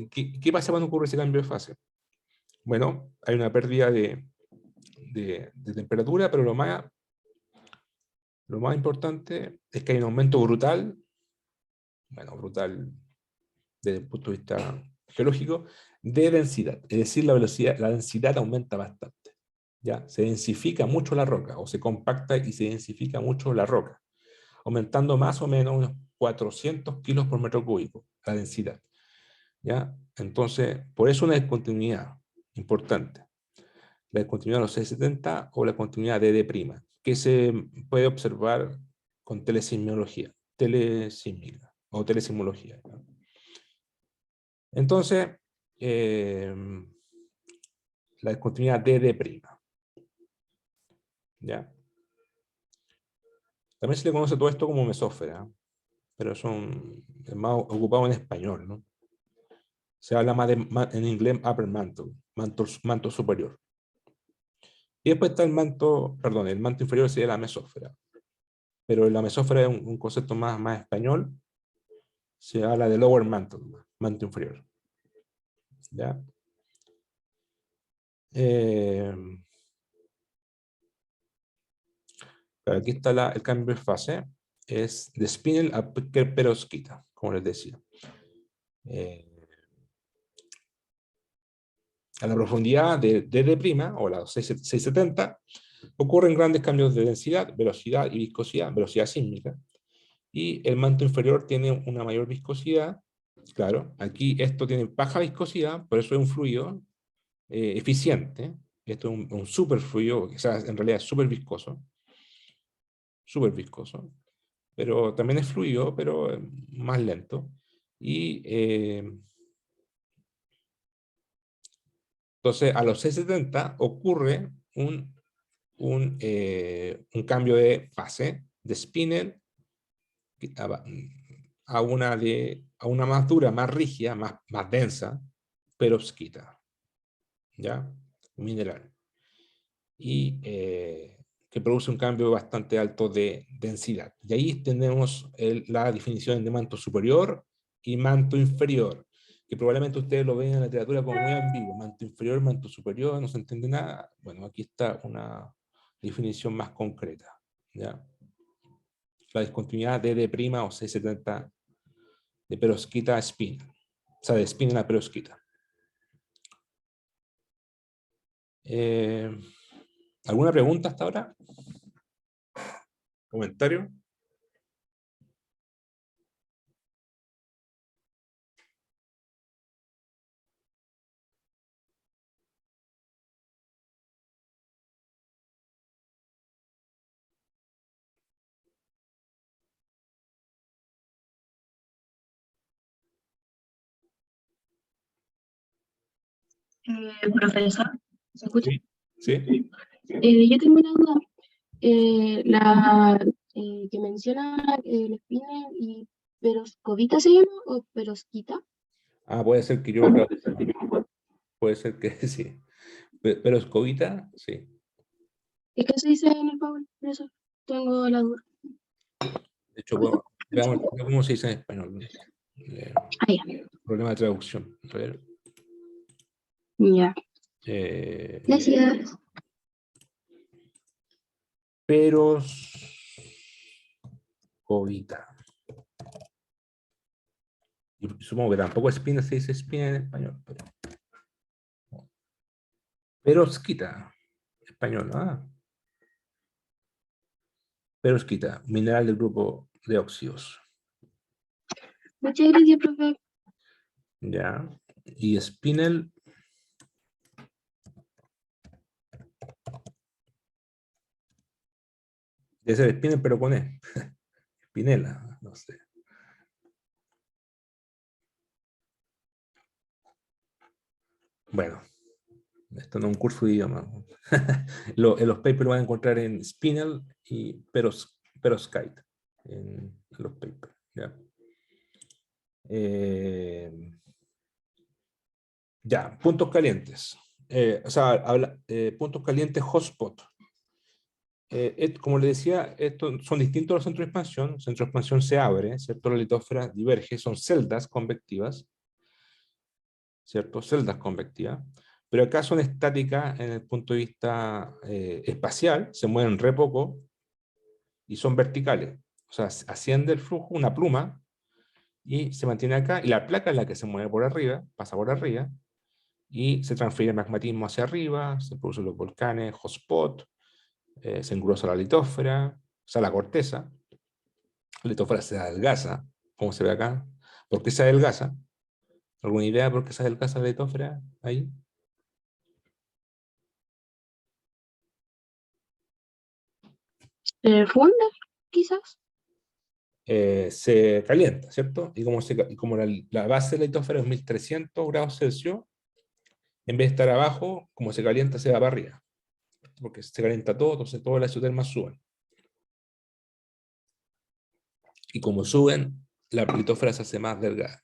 ¿Qué pasa cuando ocurre ese cambio de fase? Bueno, hay una pérdida de temperatura, pero lo más importante es que hay un aumento brutal, bueno, brutal desde el punto de vista geológico, de densidad. Es decir, la densidad aumenta bastante. ¿Ya? Se densifica mucho la roca, o se compacta y se densifica mucho la roca, aumentando más o menos unos 400 kilos por metro cúbico, la densidad. ¿Ya? Entonces, por eso una discontinuidad importante. La discontinuidad de los 670 o la continuidad de D', que se puede observar con telesismología, telesísmica o telesismología. ¿no? Entonces, la discontinuidad de D'. ¿Ya? También se le conoce todo esto como mesósfera, pero es más ocupado en español, ¿no? Se habla más en inglés upper mantle, manto superior. Y después está el manto inferior sería la mesósfera. Pero la mesósfera es un concepto más español. Se habla de lower mantle, manto inferior. ¿Ya? Aquí está el cambio de fase. Es de spinel a perovskita, como les decía. A la profundidad de D', o la 670, ocurren grandes cambios de densidad, velocidad y viscosidad, velocidad sísmica. Y el manto inferior tiene una mayor viscosidad. Claro, aquí esto tiene baja viscosidad, por eso es un fluido eficiente. Esto es un superfluido, o sea, en realidad es súper viscoso, pero también es fluido, pero más lento. Y entonces a los 670 ocurre un cambio de fase, de spinel, a una más dura, más rígida, más densa, perovskita, ¿ya? Mineral. Y que produce un cambio bastante alto de densidad. Y ahí tenemos la definición de manto superior y manto inferior, que probablemente ustedes lo ven en la literatura como muy ambiguo. Manto inferior, manto superior, no se entiende nada. Bueno, aquí está una definición más concreta, ¿ya? La discontinuidad de D' o 670 de perovskita a spinel. O sea, de spinel a perovskita. ¿Alguna pregunta hasta ahora? ¿Comentario? Profesor, ¿se escucha? Sí. ¿Sí? Yo tengo una duda. La que menciona el spinel y perovskita se llama o perovskita. Ah, puede ser que yo lo traduzca. Puede ser que sí. Pero escobita, sí. Es que se dice en el Power, por eso tengo la duda. De hecho, bueno, veamos cómo se dice en español. Ah, ya. Problema de traducción. A ver. Ya. Gracias. Perovskita. Y supongo que tampoco espina se dice espina en español. Perovskita. Español, ah. Perovskita, mineral del grupo de óxidos. Muchas gracias, profe. Ya. Y spinel. Debe ser spinel, pero con E. Spinela, no sé. Bueno, esto no es un curso de idioma. En los papers lo van a encontrar en spinel y perovskite. En los papers. ¿Ya? Ya, puntos calientes. Puntos calientes hotspot. Como les decía, estos son distintos a los centros de expansión. El centro de expansión se abre, ¿cierto? La litósfera diverge, son celdas convectivas, ¿cierto? Celdas convectivas. Pero acá son estáticas en el punto de vista espacial, se mueven re poco y son verticales. O sea, asciende el flujo, una pluma, y se mantiene acá, y la placa es la que se mueve por arriba, pasa por arriba, y se transfiere el magmatismo hacia arriba, se producen los volcanes, hotspot, se engrosa la litósfera, o sea, la corteza, la litósfera se adelgaza, como se ve acá. ¿Por qué se adelgaza? ¿Alguna idea por qué se adelgaza la litósfera ahí? ¿Funda, quizás? Se calienta, ¿cierto? Y como la base de la litósfera es 1300 grados Celsius, en vez de estar abajo, como se calienta, se va para arriba. Porque se calienta todo, entonces todas las isotermas suben. Y como suben, la litósfera se hace más delgada.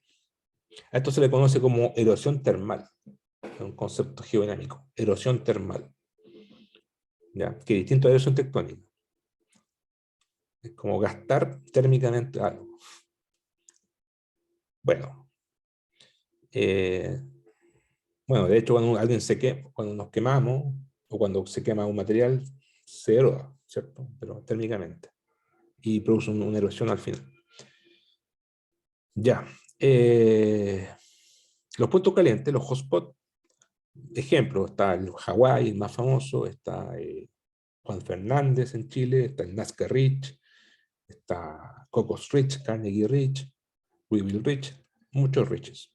A esto se le conoce como erosión termal. Es un concepto geodinámico. Erosión termal. ¿Ya? Que es distinto a erosión tectónica. Es como gastar térmicamente algo. Bueno. De hecho, cuando nos quemamos, o cuando se quema un material, se eroda, ¿cierto? Pero térmicamente. Y produce una erosión al final. Ya. Los puntos calientes, los hotspots, ejemplo, está el Hawái, el más famoso, está Juan Fernández en Chile, está el Nazca Ridge, está Cocos Ridge, Carnegie Ridge, Weevil Ridge, muchos ridges.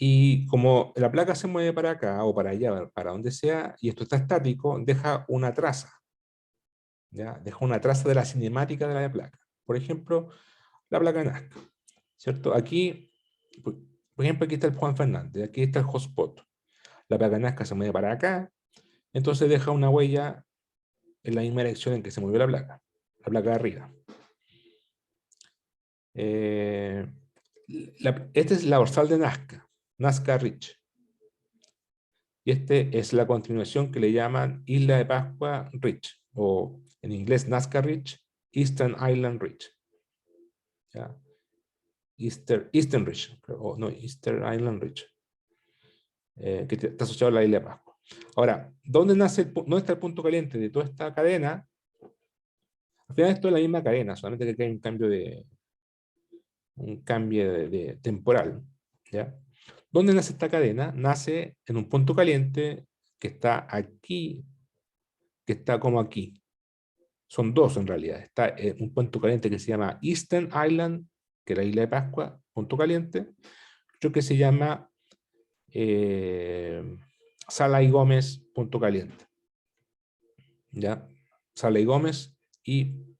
Y como la placa se mueve para acá o para allá, para donde sea, y esto está estático, deja una traza. ¿Ya? Deja una traza de la cinemática de la placa. Por ejemplo, la placa Nazca. ¿Cierto? Aquí, por ejemplo, aquí está el Juan Fernández, aquí está el hotspot. La placa Nazca se mueve para acá, entonces deja una huella en la misma dirección en que se movió la placa de arriba. Esta es la dorsal de Nazca, Nazca Ridge. Y este es la continuación que le llaman Isla de Pascua Ridge, o en inglés Nazca Ridge, Eastern Island Ridge. ¿Ya? Eastern Ridge, o no, Eastern Island Ridge, que está asociado a la Isla de Pascua. Ahora, ¿dónde está el punto caliente de toda esta cadena? Al final esto es la misma cadena, solamente que aquí hay un cambio de temporal. ¿Ya? ¿Dónde nace esta cadena? Nace en un punto caliente que está aquí, que está como aquí. Son dos en realidad. Está un punto caliente que se llama Eastern Island, que es la Isla de Pascua, punto caliente. Otro que se llama Sala y Gómez, punto caliente. ¿Ya? Sala y Gómez y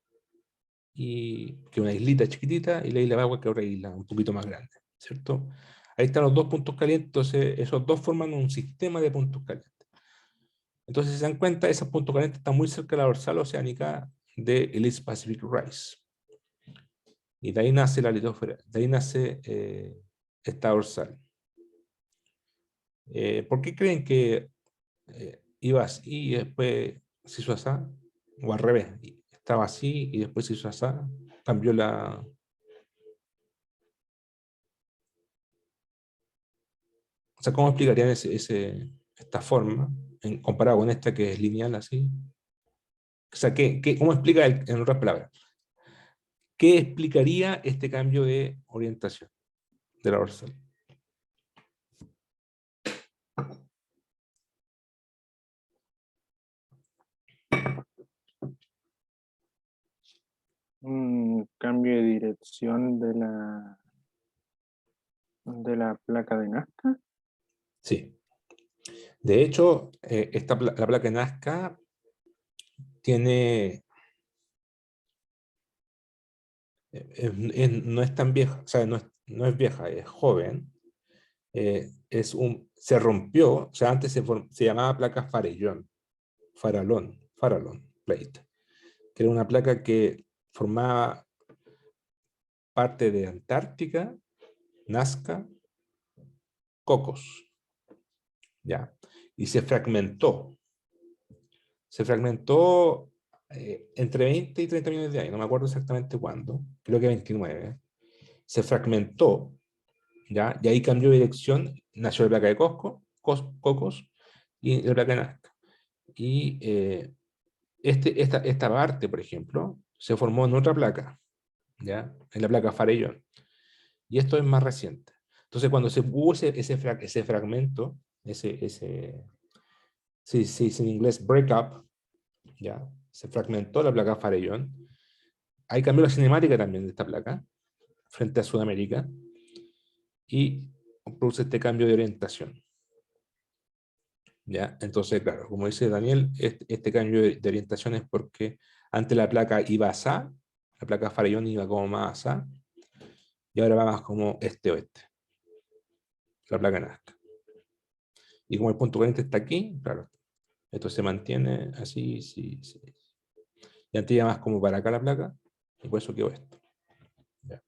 que una islita chiquitita, y la Isla de Pascua, que es otra isla un poquito más grande, ¿cierto? Ahí están los dos puntos calientes, entonces esos dos forman un sistema de puntos calientes. Entonces, si se dan cuenta, esos puntos calientes están muy cerca de la dorsal oceánica del East Pacific Rise. Y de ahí nace la litósfera, de ahí nace esta dorsal. ¿Por qué creen que iba así y después se hizo así? O al revés, estaba así y después se hizo así, cambió la... O sea, ¿cómo explicarían esta forma comparado con esta que es lineal así? O sea, ¿cómo explica, en otras palabras, qué explicaría este cambio de orientación de la dorsal? Un cambio de dirección de la placa de Nazca. Sí. De hecho, la placa de Nazca tiene... no es tan vieja, o sea, no es vieja, es joven. Se rompió, o sea, antes se llamaba placa Farallón Plate, que era una placa que formaba parte de Antártica Nazca, Cocos. ¿Ya? Y se fragmentó. Se fragmentó entre 20 y 30 millones de años, no me acuerdo exactamente cuándo, creo que 29. Se fragmentó, ¿ya? Y ahí cambió de dirección, nació la placa de Cocos y la placa de Nazca. Y esta parte, por ejemplo, se formó en otra placa, ¿ya? En la placa Farellón. Y esto es más reciente. Entonces, cuando se hubo ese fragmento, se dice en inglés breakup, ¿ya? Se fragmentó la placa Farellón. Ahí cambió la cinemática también de esta placa, frente a Sudamérica, y produce este cambio de orientación. ¿Ya? Entonces, claro, como dice Daniel, este cambio de orientación es porque antes la placa iba así, la placa Farellón iba como más así, y ahora va más como este-oeste, la placa Nazca. Y como el punto caliente está aquí, claro, esto se mantiene así, sí. Y antes iba más como para acá la placa, y por eso quedó esto. ¿Ya?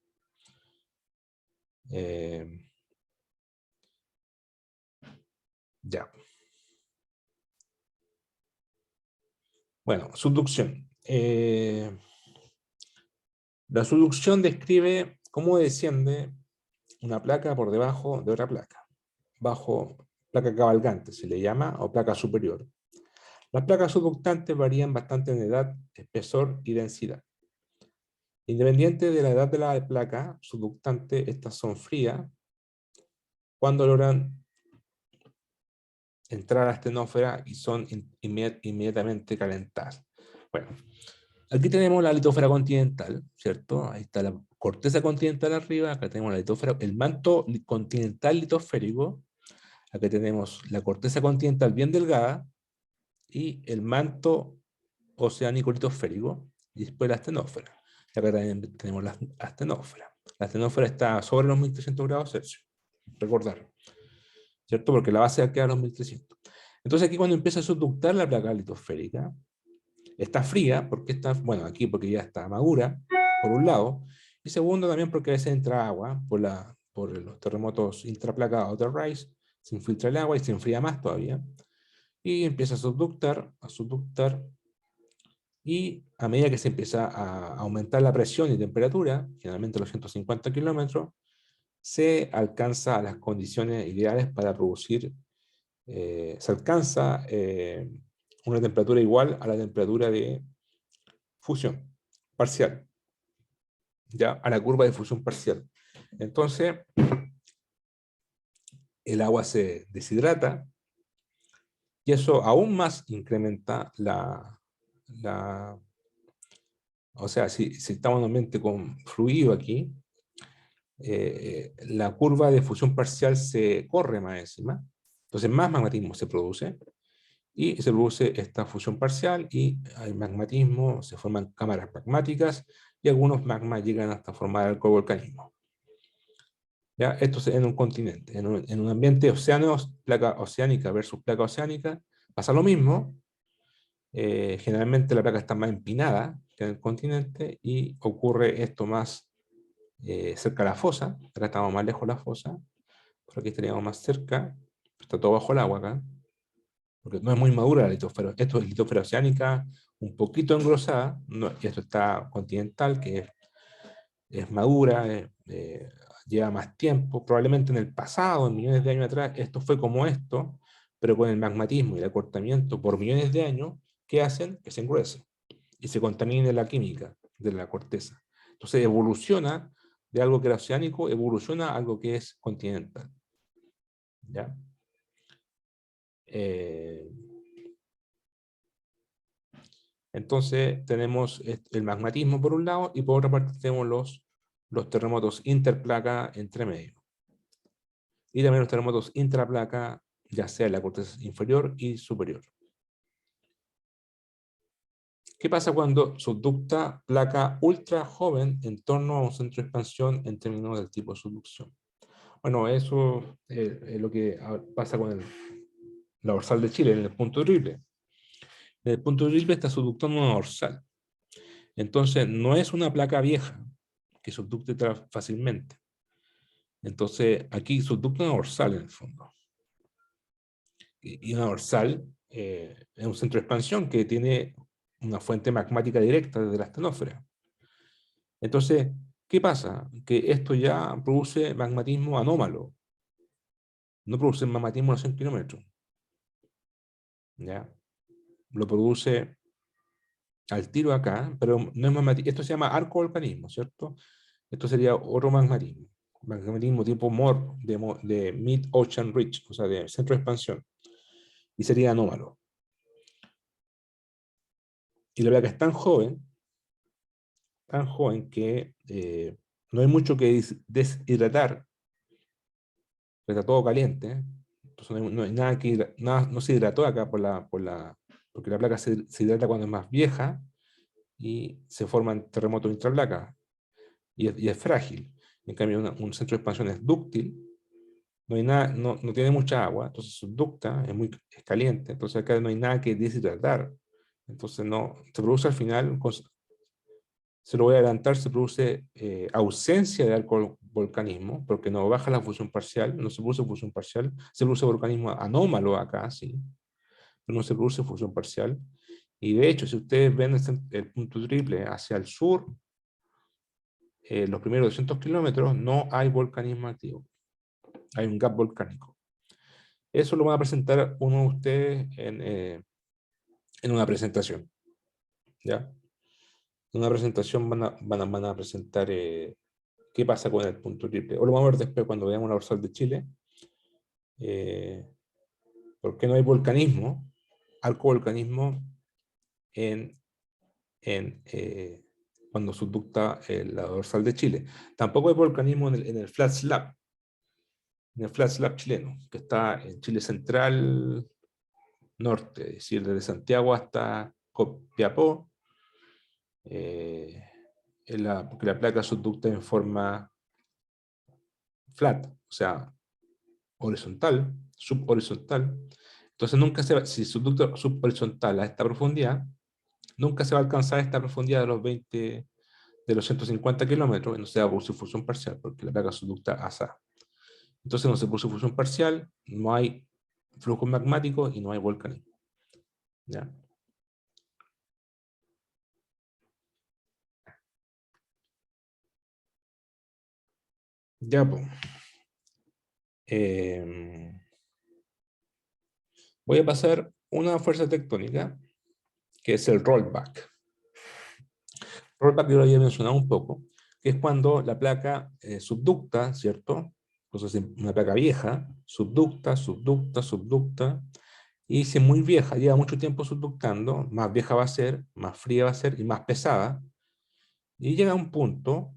Ya. Bueno, subducción. La subducción describe cómo desciende una placa por debajo de otra placa. Bajo placa cabalgante se le llama, o placa superior. Las placas subductantes varían bastante en edad, espesor y densidad. Independiente de la edad de la placa subductante, estas son frías cuando logran entrar a la astenósfera y son inmediatamente calentadas. Bueno, aquí tenemos la litosfera continental, ¿cierto? Ahí está la corteza continental arriba, acá tenemos la litosfera, el manto continental litosférico, acá tenemos la corteza continental bien delgada y el manto oceánico litosférico y después la astenósfera. Y acá también tenemos la astenósfera. La astenósfera está sobre los 1300 grados Celsius, recordar, ¿cierto? Porque la base queda a los 1300. Entonces aquí cuando empieza a subductar la placa litosférica, está fría, porque está, bueno, aquí porque ya está madura, por un lado, y segundo también porque a veces entra agua por los terremotos intraplacados de Rice, se infiltra el agua y se enfría más todavía, y empieza a subductar, y a medida que se empieza a aumentar la presión y temperatura, generalmente los 150 kilómetros, se alcanza a las condiciones ideales para producir, se alcanza una temperatura igual a la temperatura de fusión parcial, ya a la curva de fusión parcial. Entonces, el agua se deshidrata y eso aún más incrementa o sea, si estamos en un ambiente con fluido aquí, la curva de fusión parcial se corre más encima, entonces más magmatismo se produce, y se produce esta fusión parcial, y hay magmatismo, se forman cámaras magmáticas, y algunos magmas llegan hasta formar el volcanismo. ¿Ya? Esto es en un continente, en un ambiente placa oceánica versus placa oceánica, pasa lo mismo. Generalmente la placa está más empinada que en el continente, y ocurre esto más cerca de la fosa. Acá estamos más lejos de la fosa, por aquí estaríamos más cerca, está todo bajo el agua acá, porque no es muy madura la litosfera. Esto es litosfera oceánica, un poquito engrosada, y esto está continental, que es madura, lleva más tiempo. Probablemente en el pasado, en millones de años atrás, esto fue como esto, pero con el magmatismo y el acortamiento por millones de años, ¿qué hacen? Que se engruese y se contamine la química de la corteza. Entonces evoluciona de algo que era oceánico, evoluciona a algo que es continental. ¿Ya? Entonces tenemos el magmatismo por un lado, y por otra parte tenemos los terremotos interplaca entre medio. Y también los terremotos intraplaca, ya sea en la corteza inferior y superior. ¿Qué pasa cuando subducta placa ultra joven en torno a un centro de expansión en términos del tipo de subducción? Bueno, eso es lo que pasa con la dorsal de Chile, en el punto de Ripley. En el punto de Ripley está subductando una dorsal. Entonces, no es una placa vieja que subducte fácilmente. Entonces, aquí subducta una dorsal en el fondo. Y una dorsal es un centro de expansión que tiene una fuente magmática directa desde la astenósfera. Entonces, ¿qué pasa? Que esto ya produce magmatismo anómalo. No produce magmatismo a 100 kilómetros. ¿Ya? Lo produce al tiro acá, pero no es magmatismo. Esto se llama arcovolcanismo, ¿cierto? Esto sería otro magmatismo. Magmatismo tipo MOR, de Mid-Ocean Ridge, o sea, de centro de expansión. Y sería anómalo. Y la placa es tan joven que no hay mucho que deshidratar. Está todo caliente, ¿eh? Entonces no hay nada que nada, no se hidrató acá porque la placa se hidrata cuando es más vieja y se forman terremotos intraplaca y es frágil. En cambio, un centro de expansión es dúctil, no hay nada, no tiene mucha agua, entonces subducta, es caliente, entonces acá no hay nada que deshidratar. Entonces no, se produce al final, se lo voy a adelantar, se produce ausencia de volcanismo, porque no baja la fusión parcial, no se produce fusión parcial, se produce volcanismo anómalo acá, sí, pero no se produce fusión parcial. Y de hecho, si ustedes ven el punto triple hacia el sur, los primeros 200 kilómetros no hay volcanismo activo, hay un gap volcánico. Eso lo van a presentar uno de ustedes en una presentación, ¿ya? En una presentación van a presentar qué pasa con el punto triple. O lo vamos a ver después cuando veamos la dorsal de Chile. ¿Por qué no hay volcanismo? Arcovolcanismo cuando subducta la dorsal de Chile. Tampoco hay volcanismo en el flat slab. En el flat slab chileno, que está en Chile central norte, es decir, desde Santiago hasta Copiapó. Porque la placa subducta en forma flat, o sea, horizontal, subhorizontal. Entonces nunca si subducta subhorizontal a esta profundidad, nunca se va a alcanzar esta profundidad de los 150 kilómetros, y no se va a producir fusión parcial, porque la placa subducta asa. Entonces no se produce fusión parcial, no hay flujo magmático y no hay volcanismo. ¿Ya? Ya, pues. Voy a pasar una fuerza tectónica, que es el rollback. Rollback yo lo había mencionado un poco, que es cuando la placa subducta, ¿cierto? Entonces una placa vieja, subducta, y si es muy vieja, lleva mucho tiempo subductando, más vieja va a ser, más fría va a ser y más pesada, y llega a un punto,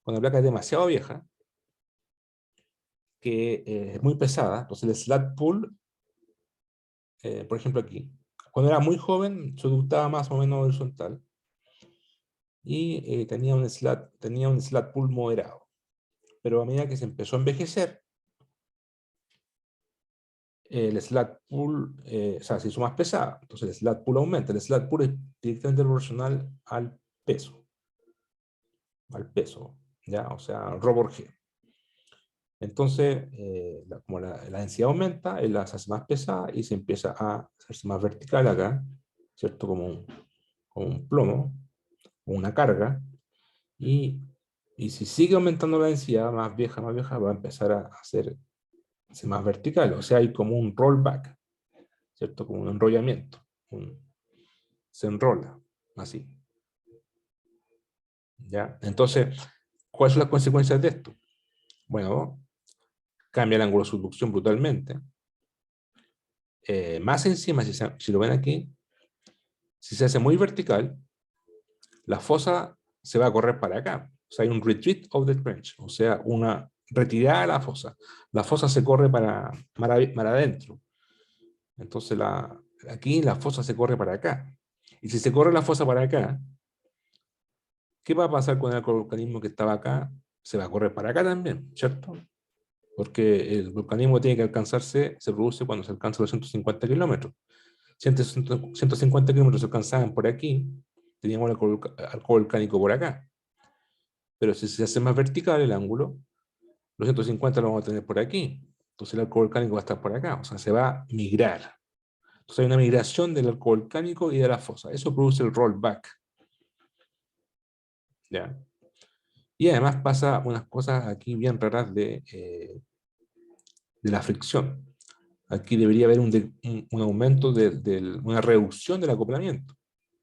cuando la placa es demasiado vieja, que es muy pesada, entonces el slat pull, por ejemplo aquí, cuando era muy joven, subductaba más o menos horizontal, y tenía un slat pull moderado. Pero a medida que se empezó a envejecer, el slat pull, o sea, se hizo más pesada, entonces el slat pull aumenta. El slat pull es directamente proporcional al peso, ¿ya? O sea, Rho por G. Entonces, como la densidad aumenta, él la se hace más pesada y se empieza a hacerse más vertical acá, ¿cierto? Como un plomo, o una carga, y si sigue aumentando la densidad, más vieja, va a empezar a hacerse más vertical, o sea, hay como un rollback, ¿cierto? Como un enrollamiento, se enrola, así. ¿Ya? Entonces, ¿cuáles son las consecuencias de esto? Bueno, cambia el ángulo de subducción brutalmente. Más encima, si lo ven aquí, si se hace muy vertical, la fosa se va a correr para acá. O sea, hay un retreat of the trench, o sea, una retirada de la fosa. La fosa se corre para adentro. Entonces, aquí la fosa se corre para acá. Y si se corre la fosa para acá, ¿qué va a pasar con el volcanismo que estaba acá? Se va a correr para acá también, ¿cierto? Porque el volcanismo tiene que alcanzarse, se produce cuando se alcanza los 150 kilómetros. Si antes 150 kilómetros se alcanzaban por aquí, teníamos el arco volcánico por acá. Pero si se hace más vertical el ángulo, los 150 lo vamos a tener por aquí. Entonces el arco volcánico va a estar por acá. O sea, se va a migrar. Entonces hay una migración del arco volcánico y de la fosa. Eso produce el rollback. ¿Ya? Y además pasa unas cosas aquí bien raras de la fricción. Aquí debería haber un aumento, una reducción del acoplamiento.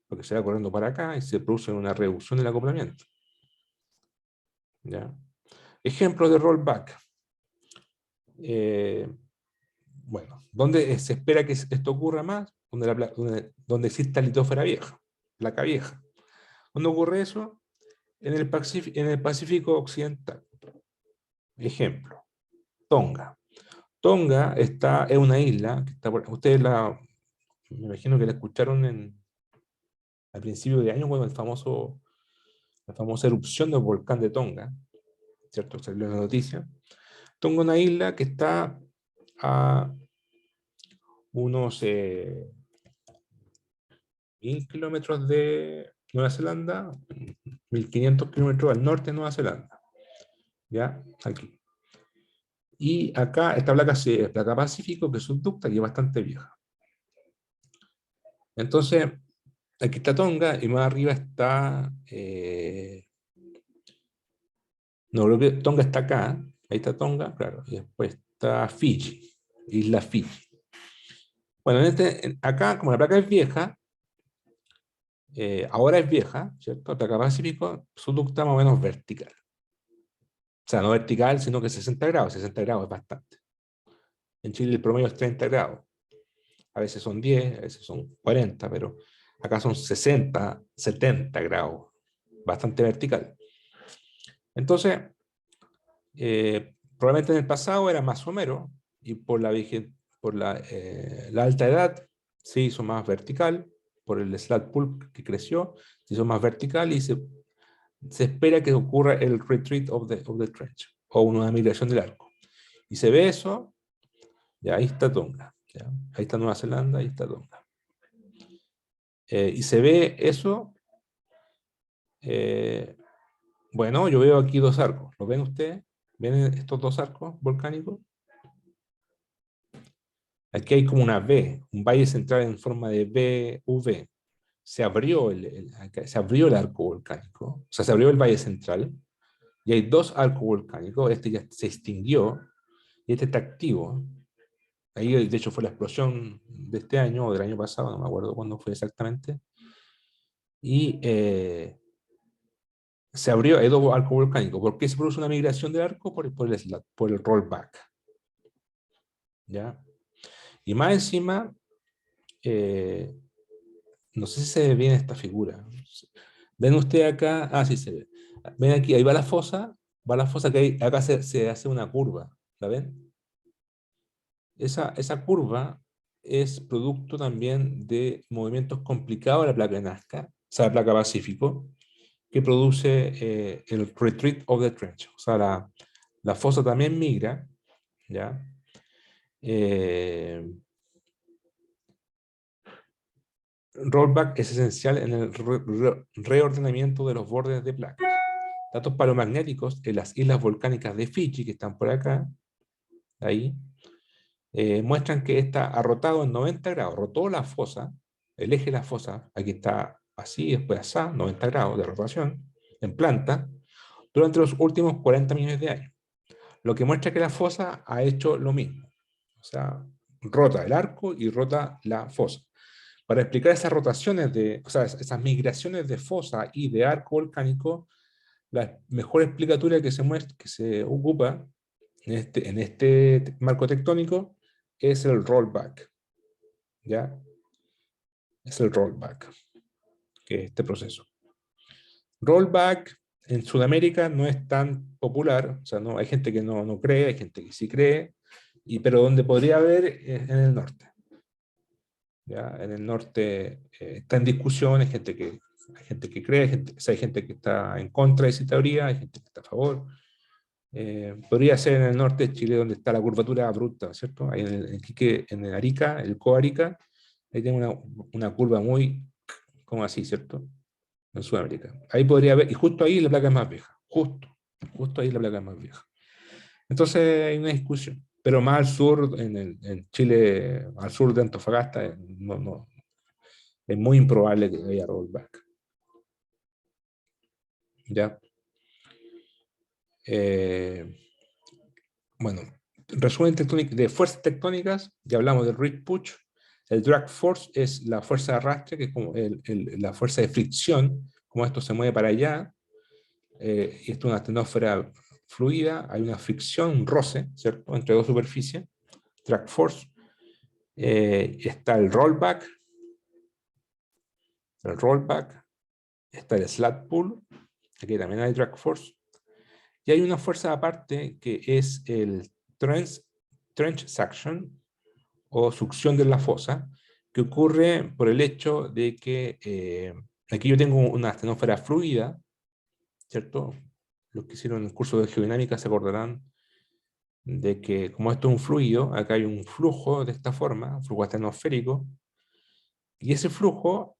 Porque se va corriendo para acá y se produce una reducción del acoplamiento. ¿Ya? Ejemplo de rollback. Bueno, ¿dónde se espera que esto ocurra más? Donde exista litósfera vieja, placa vieja. ¿Dónde ocurre eso? En el Pacífico Occidental. Ejemplo, Tonga. Tonga es una isla, que está ustedes me imagino que la escucharon al principio de año, cuando la famosa erupción del volcán de Tonga, ¿cierto? Salió en la noticia. Tonga es una isla que está a unos 1000 kilómetros de Nueva Zelanda, 1500 kilómetros al norte de Nueva Zelanda. ¿Ya? Aquí. Y acá esta placa es placa Pacífico, que es subducta y es bastante vieja. Entonces, aquí está Tonga y más arriba está... no, creo que Tonga está acá. Ahí está Tonga, claro. Y después está Fiji, isla Fiji. Bueno, acá, como la placa es vieja, ahora es vieja, ¿cierto? La placa Pacífico, subducta más o menos vertical. O sea, no vertical, sino que 60 grados. 60 grados es bastante. En Chile el promedio es 30 grados. A veces son 10, a veces son 40, pero acá son 60, 70 grados. Bastante vertical. Entonces, probablemente en el pasado era más somero, y por la alta edad se hizo más vertical, por el slat pulp que creció, se hizo más vertical y se espera que ocurra el retreat of the trench, o una migración del arco. Y se ve eso, ya ahí está Tonga, ¿ya? Ahí está Nueva Zelanda, ahí está Tonga. Y se ve eso, bueno, yo veo aquí dos arcos, ¿lo ven ustedes? ¿Ven estos dos arcos volcánicos? Aquí hay como una V, un valle central en forma de V. Se abrió se abrió el arco volcánico, o sea, se abrió el valle central, y hay dos arcos volcánicos. Este ya se extinguió, y este está activo. Ahí, de hecho, fue la explosión de este año, o del año pasado, no me acuerdo cuándo fue exactamente. Y se abrió, hay dos arcos volcánicos. ¿Por qué se produce una migración del arco? Por el rollback. ¿Ya? Y más encima, no sé si se ve bien esta figura. ¿Ven ustedes acá? Ah, sí se ve. Ven aquí, ahí va la fosa que hay, acá se hace una curva. ¿La ven? Esa curva es producto también de movimientos complicados de la placa de Nazca, o sea, la placa Pacífico, que produce el retreat of the trench. O sea, la fosa también migra, ¿ya? Rollback es esencial en el reordenamiento de los bordes de placas. Datos palomagnéticos en las islas volcánicas de Fiji, que están por acá, ahí, muestran que esta ha rotado en 90 grados, rotó la fosa, el eje de la fosa, aquí está así, después así, 90 grados de rotación, en planta, durante los últimos 40 millones de años. Lo que muestra que la fosa ha hecho lo mismo. O sea, rota el arco y rota la fosa. Para explicar esas rotaciones o sea, esas migraciones de fosa y de arco volcánico, la mejor explicatura que se ocupa en este marco tectónico es el rollback. ¿Ya? Es el rollback, que es este proceso. Rollback en Sudamérica no es tan popular, o sea, no, hay gente que no cree, hay gente que sí cree, pero donde podría haber es en el norte. ¿Ya? En el norte está en discusión, hay gente que cree, hay gente que está en contra de esa teoría, hay gente que está a favor. Podría ser en el norte de Chile, donde está la curvatura abrupta, ¿cierto? Ahí en el Arica, el Coarica, ahí tiene una curva muy, como así, ¿cierto? En Sudamérica. Ahí podría haber, y justo ahí la placa es más vieja, justo ahí la placa es más vieja. Entonces hay una discusión. Pero más al sur, en Chile, al sur de Antofagasta, es muy improbable que haya rollback. ¿Ya? Bueno, resumen de fuerzas tectónicas, ya hablamos del ridge push. El drag force es la fuerza de arrastre, que es como la fuerza de fricción, como esto se mueve para allá. Esto es una astenósfera fluida, hay una fricción, un roce, ¿cierto?, entre dos superficies, drag force. Está el rollback, está el slat pull, aquí también hay drag force, y hay una fuerza aparte que es el trench suction, o succión de la fosa, que ocurre por el hecho de que aquí yo tengo una astenósfera fluida, ¿cierto? Los que hicieron el curso de geodinámica se acordarán de que como esto es un fluido, acá hay un flujo de esta forma, un flujo astenosférico, y ese flujo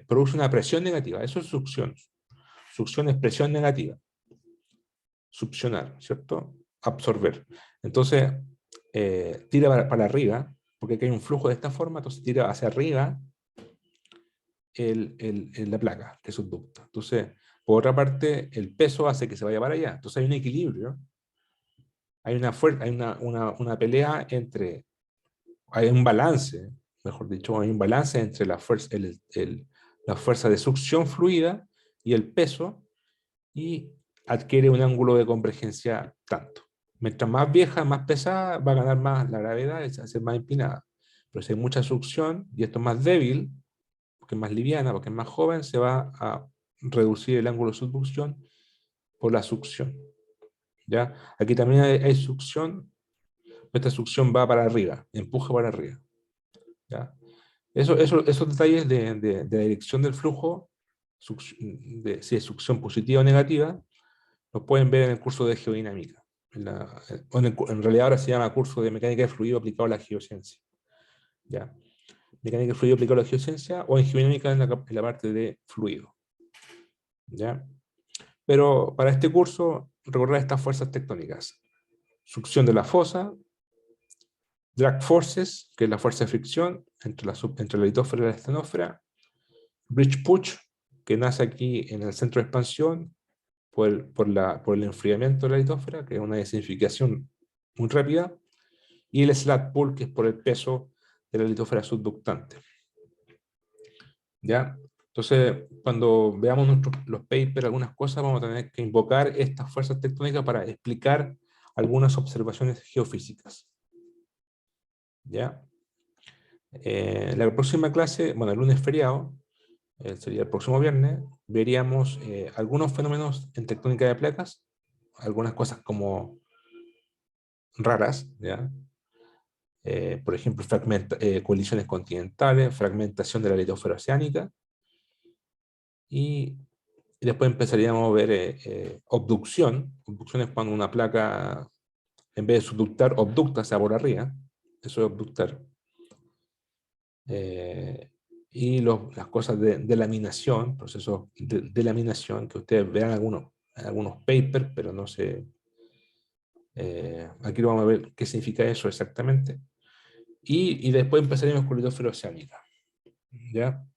produce una presión negativa. Eso es succión. Succión es presión negativa. Succionar, ¿cierto? Absorber. Entonces, tira para arriba, porque aquí hay un flujo de esta forma, entonces tira hacia arriba la placa que subducta. Entonces, por otra parte, el peso hace que se vaya para allá. Entonces hay un equilibrio. Hay una pelea entre... Hay un balance, mejor dicho, hay un balance entre la fuerza de succión fluida y el peso, y adquiere un ángulo de convergencia tanto. Mientras más vieja, más pesada, va a ganar más la gravedad, es a ser más empinada. Pero si hay mucha succión y esto es más débil, porque es más liviana, porque es más joven, se va a reducir el ángulo de subducción por la succión. ¿Ya? Aquí también hay succión, esta succión va para arriba, empuja para arriba. ¿Ya? Esos detalles de la dirección del flujo, si es succión positiva o negativa, los pueden ver en el curso de geodinámica. En realidad ahora se llama curso de mecánica de fluido aplicado a la geociencia. ¿Ya? Mecánica de fluido aplicado a la geociencia, o en geodinámica en la parte de fluido. ¿Ya? Pero para este curso, recordar estas fuerzas tectónicas. Succión de la fosa, drag forces, que es la fuerza de fricción entre la litósfera y la estenósfera, bridge push, que nace aquí en el centro de expansión por el enfriamiento de la litósfera, que es una designificación muy rápida, y el slat pull, que es por el peso de la litósfera subductante. ¿Ya? Entonces, cuando veamos los papers, algunas cosas, vamos a tener que invocar estas fuerzas tectónicas para explicar algunas observaciones geofísicas. ¿Ya? La próxima clase, bueno, el lunes feriado, sería el próximo viernes, veríamos algunos fenómenos en tectónica de placas, algunas cosas como raras, ¿ya? Por ejemplo, colisiones continentales, fragmentación de la litosfera oceánica, y después empezaríamos a ver obducción. Obducción es cuando una placa, en vez de subductar, obducta hacia por arriba. Eso es obductar. Y las cosas de laminación, procesos de laminación, que ustedes vean algunos papers, pero no sé. Aquí vamos a ver qué significa eso exactamente. Y después empezaremos con litosfera oceánica. ¿Ya?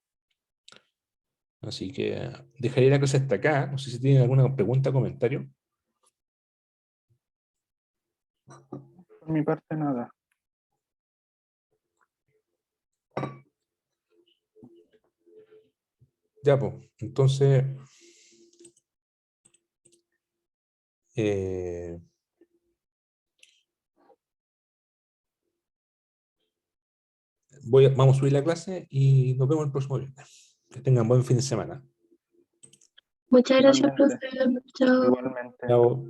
Así que dejaría la clase hasta acá. No sé si tienen alguna pregunta o comentario. Por mi parte, nada. Ya, pues. Entonces, vamos a subir la clase y nos vemos el próximo viernes. Que tengan buen fin de semana. Muchas gracias, Igualmente. profe. Chao. Igualmente. Chao.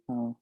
Chao.